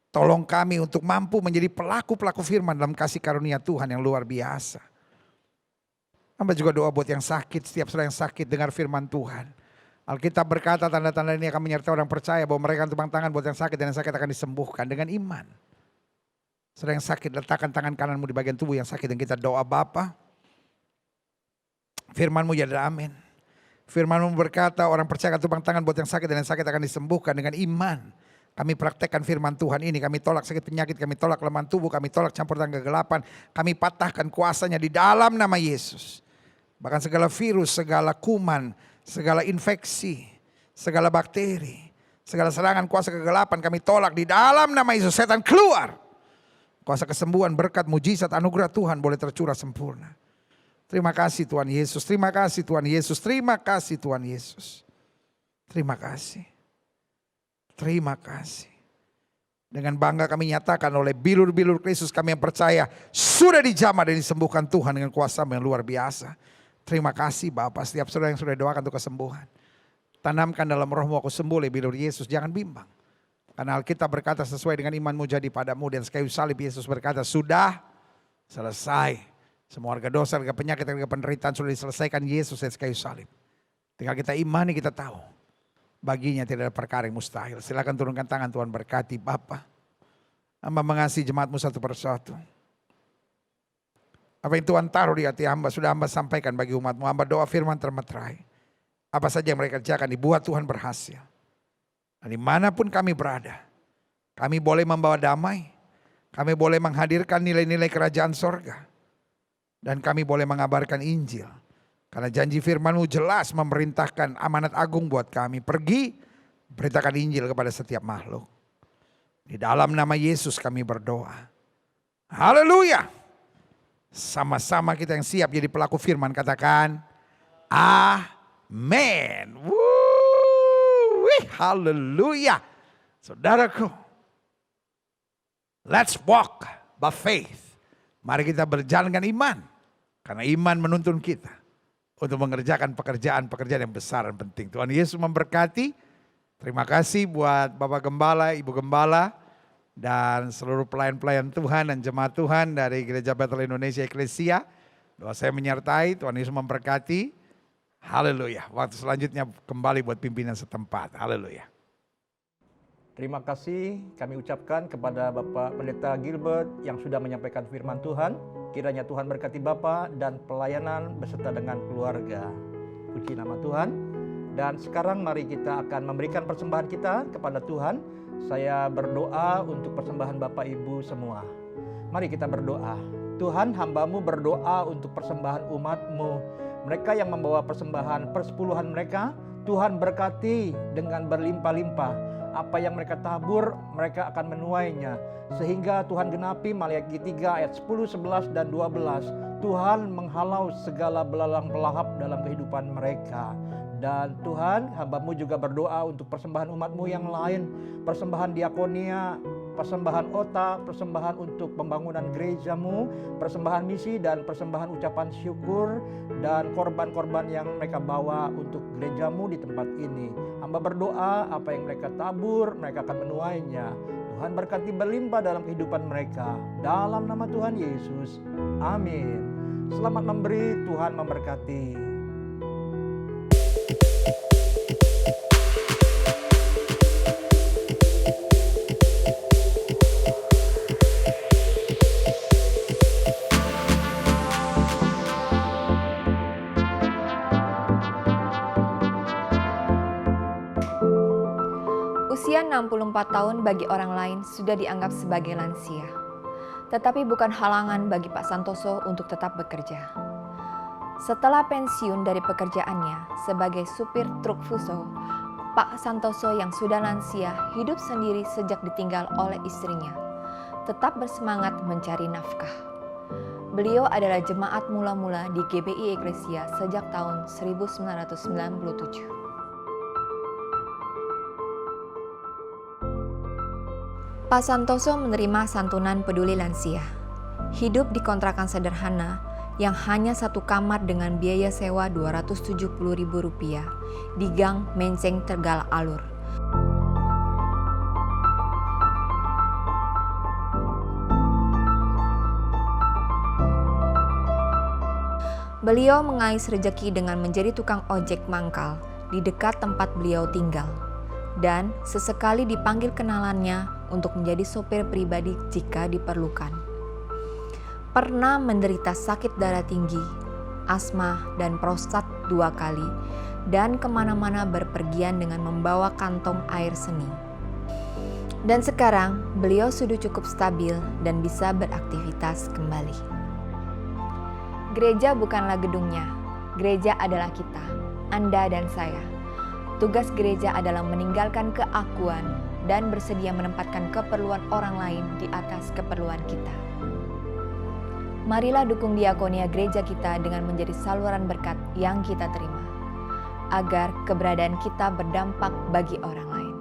tolong kami untuk mampu menjadi pelaku-pelaku firman dalam kasih karunia Tuhan yang luar biasa. Hamba juga doa buat yang sakit, setiap saudara yang sakit dengar firman Tuhan. Alkitab berkata tanda-tanda ini akan menyertai orang percaya bahwa mereka tepang tangan buat yang sakit dan yang sakit akan disembuhkan dengan iman. Saudara yang sakit, letakkan tangan kananmu di bagian tubuh yang sakit dan kita doa. Bapa, firman-Mu ya dan amin. Firman-Mu berkata orang percaya akan tepang tangan buat yang sakit dan yang sakit akan disembuhkan dengan iman. Kami praktekkan firman Tuhan ini, kami tolak sakit penyakit, kami tolak kelemahan tubuh, kami tolak campur tangan kegelapan, kami patahkan kuasanya di dalam nama Yesus. Bahkan segala virus, segala kuman, segala infeksi, segala bakteri, segala serangan kuasa kegelapan kami tolak di dalam nama Yesus. Setan keluar. Kuasa kesembuhan, berkat, mujizat, anugerah Tuhan boleh tercurah sempurna. Terima kasih Tuhan Yesus, terima kasih Tuhan Yesus, terima kasih Tuhan Yesus. Terima kasih. Terima kasih. Dengan bangga kami nyatakan oleh bilur-bilur Kristus kami yang percaya sudah dijamah dan disembuhkan Tuhan dengan kuasa-Mu yang luar biasa. Terima kasih Bapak, setiap saudara yang sudah doakan untuk kesembuhan. Tanamkan dalam rohmu aku sembuh oleh bilur Yesus, jangan bimbang. Karena Alkitab berkata sesuai dengan imanmu jadi padamu, dan sekayu salib Yesus berkata sudah selesai. Semua harga dosa, harga penyakit, harga penderitaan sudah diselesaikan Yesus dari kayu salib. Tinggal kita imani, kita tahu. Baginya tidak ada perkara yang mustahil. Silakan turunkan tangan, Tuhan berkati Bapa. Hamba mengasihi jemaat-Mu satu persatu. Apa yang Tuhan taruh di hati hamba sudah hamba sampaikan bagi umat-Mu. Hamba doa firman termeterai. Apa saja yang mereka kerjakan dibuat Tuhan berhasil. Dan dimanapun kami berada, kami boleh membawa damai. Kami boleh menghadirkan nilai-nilai kerajaan sorga. Dan kami boleh mengabarkan Injil. Karena janji firman-Mu jelas memerintahkan amanat agung buat kami. Pergi, Beritakan Injil kepada setiap makhluk. Di dalam nama Yesus kami berdoa. Haleluya. Sama-sama kita yang siap jadi pelaku firman katakan amin. Haleluya. Saudaraku, let's walk by faith. Mari kita berjalan dengan iman. Karena iman menuntun kita untuk mengerjakan pekerjaan-pekerjaan yang besar dan penting. Tuhan Yesus memberkati. Terima kasih buat Bapak Gembala, Ibu Gembala, dan seluruh pelayan-pelayan Tuhan dan jemaat Tuhan dari Gereja Bethel Indonesia Eklesia. Doa saya menyertai, Tuhan Yesus memberkati. Haleluya. Waktu selanjutnya kembali buat pimpinan setempat. Haleluya. Terima kasih kami ucapkan kepada Bapak Pendeta Gilbert yang sudah menyampaikan firman Tuhan. Kiranya Tuhan berkati Bapak dan pelayanan beserta dengan keluarga. Puji nama Tuhan. Dan sekarang mari kita akan memberikan persembahan kita kepada Tuhan. Saya berdoa untuk persembahan Bapak Ibu semua. Mari kita berdoa. Tuhan, hamba-Mu berdoa untuk persembahan umat-Mu. Mereka yang membawa persembahan persepuluhan mereka, Tuhan berkati dengan berlimpah-limpah. Apa yang mereka tabur, mereka akan menuainya. Sehingga Tuhan genapi Maliaki 3 ayat 10, 11, dan 12. Tuhan menghalau segala belalang pelahap dalam kehidupan mereka. Dan Tuhan, hamba-Mu juga berdoa untuk persembahan umat-Mu yang lain. Persembahan diakonia, persembahan OTA, persembahan untuk pembangunan gereja-Mu, persembahan misi dan persembahan ucapan syukur, dan korban-korban yang mereka bawa untuk gereja-Mu di tempat ini. Hamba berdoa apa yang mereka tabur, mereka akan menuainya. Tuhan berkati berlimpah dalam kehidupan mereka. Dalam nama Tuhan Yesus. Amin. Selamat memberi, Tuhan memberkati. Usia 64 tahun bagi orang lain sudah dianggap sebagai lansia. Tetapi bukan halangan bagi Pak Santoso untuk tetap bekerja. Setelah pensiun dari pekerjaannya sebagai supir truk Fuso, Pak Santoso yang sudah lansia hidup sendiri sejak ditinggal oleh istrinya. Tetap bersemangat mencari nafkah. Beliau adalah jemaat mula-mula di GBI Eklesia sejak tahun 1997. Pak Santoso menerima santunan peduli lansia. Hidup di kontrakan sederhana yang hanya satu kamar dengan biaya sewa Rp270.000 di Gang Menceng, Tegal Alur. Beliau mengais rejeki dengan menjadi tukang ojek mangkal di dekat tempat beliau tinggal. Dan sesekali dipanggil kenalannya untuk menjadi sopir pribadi jika diperlukan. Pernah menderita sakit darah tinggi, asma, dan prostat 2 kali, dan kemana-mana berpergian dengan membawa kantong air seni. Dan sekarang beliau sudah cukup stabil dan bisa beraktivitas kembali. Gereja bukanlah gedungnya, gereja adalah kita, Anda dan saya. Tugas gereja adalah meninggalkan keakuan dan bersedia menempatkan keperluan orang lain di atas keperluan kita. Marilah dukung diakonia gereja kita dengan menjadi saluran berkat yang kita terima, agar keberadaan kita berdampak bagi orang lain.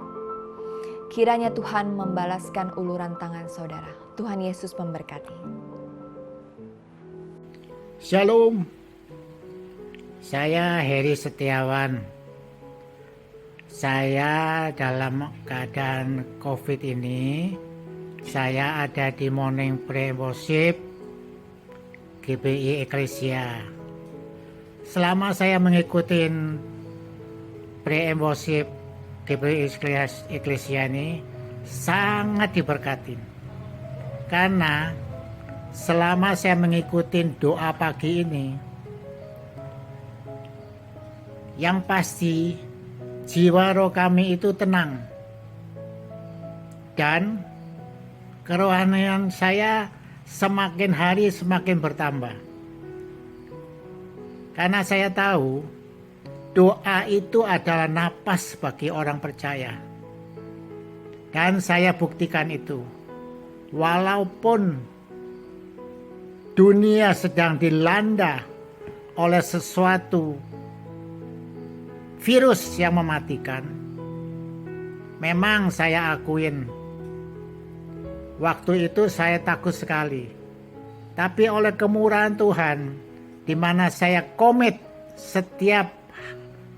Kiranya Tuhan membalaskan uluran tangan saudara. Tuhan Yesus memberkati. Shalom, saya Heri Setiawan. Saya dalam keadaan COVID ini, saya ada di Morning Prayer Worship GBI Eklesia. Selama saya mengikuti Prayer Worship GBI Eklesia ini, sangat diberkati. Karena selama saya mengikuti doa pagi ini, yang pasti jiwa roh kami itu tenang, dan kerohanian saya semakin hari semakin bertambah. Karena saya tahu doa itu adalah napas bagi orang percaya. Dan saya buktikan itu. Walaupun dunia sedang dilanda oleh sesuatu virus yang mematikan, memang saya akuin waktu itu saya takut sekali. Tapi oleh kemurahan Tuhan, di mana saya komit setiap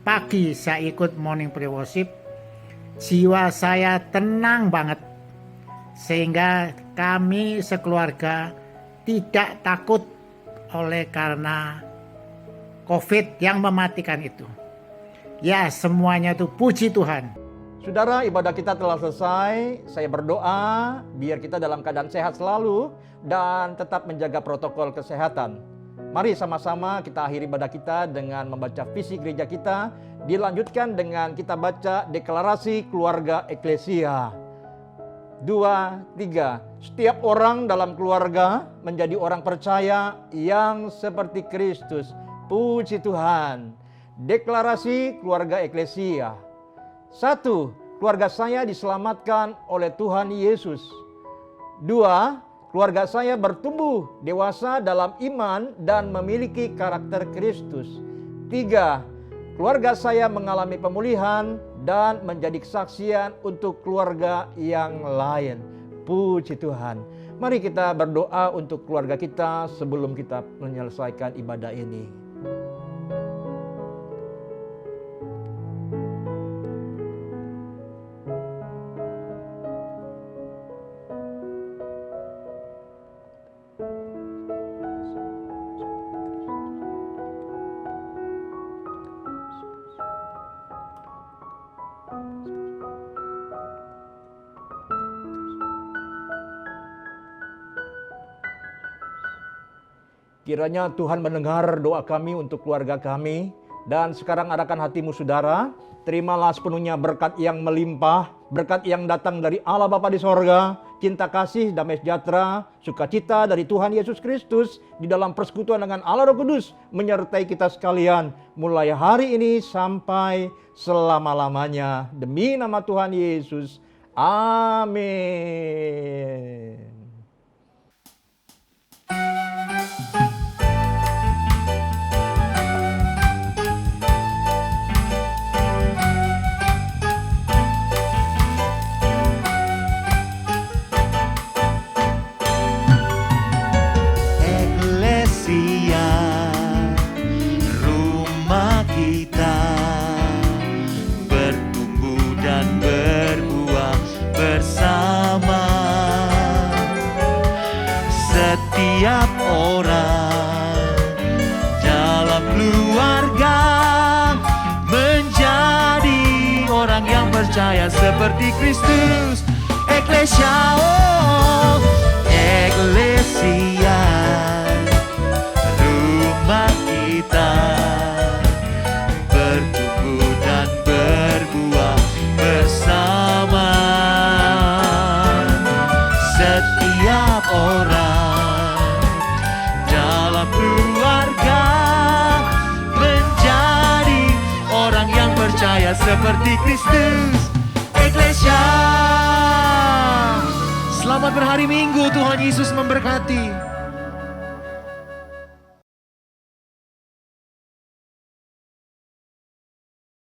pagi saya ikut morning prayer worship, jiwa saya tenang banget. Sehingga kami sekeluarga tidak takut oleh karena COVID yang mematikan itu. Ya, semuanya itu puji Tuhan. Saudara, ibadah kita telah selesai. Saya berdoa biar kita dalam keadaan sehat selalu dan tetap menjaga protokol kesehatan. Mari sama-sama kita akhiri ibadah kita dengan membaca visi gereja kita. Dilanjutkan dengan kita baca deklarasi keluarga eklesia. 2, 3. Setiap orang dalam keluarga menjadi orang percaya yang seperti Kristus. Puji Tuhan. Deklarasi keluarga eklesia. 1. Keluarga saya diselamatkan oleh Tuhan Yesus. 2. Keluarga saya bertumbuh dewasa dalam iman dan memiliki karakter Kristus. 3. Keluarga saya mengalami pemulihan dan menjadi kesaksian untuk keluarga yang lain. Puji Tuhan. Mari kita berdoa untuk keluarga kita sebelum kita menyelesaikan ibadah ini. Kiranya Tuhan mendengar doa kami untuk keluarga kami. Dan sekarang arahkan hatimu saudara. Terimalah sepenuhnya berkat yang melimpah. Berkat yang datang dari Allah Bapa di sorga. Cinta kasih, damai sejahtera, sukacita dari Tuhan Yesus Kristus. Di dalam persekutuan dengan Allah Roh Kudus. Menyertai kita sekalian. Mulai hari ini sampai selama-lamanya. Demi nama Tuhan Yesus. Amin. Setiap orang dalam keluarga menjadi orang yang percaya seperti Kristus. Eklesia, oh, eklesia, rumah kita bertumbuh dan berbuah bersama. Setiap orang dalam keluarga menjadi orang yang percaya seperti Kristus. Eklesia, selamat berhari Minggu. Tuhan Yesus memberkati.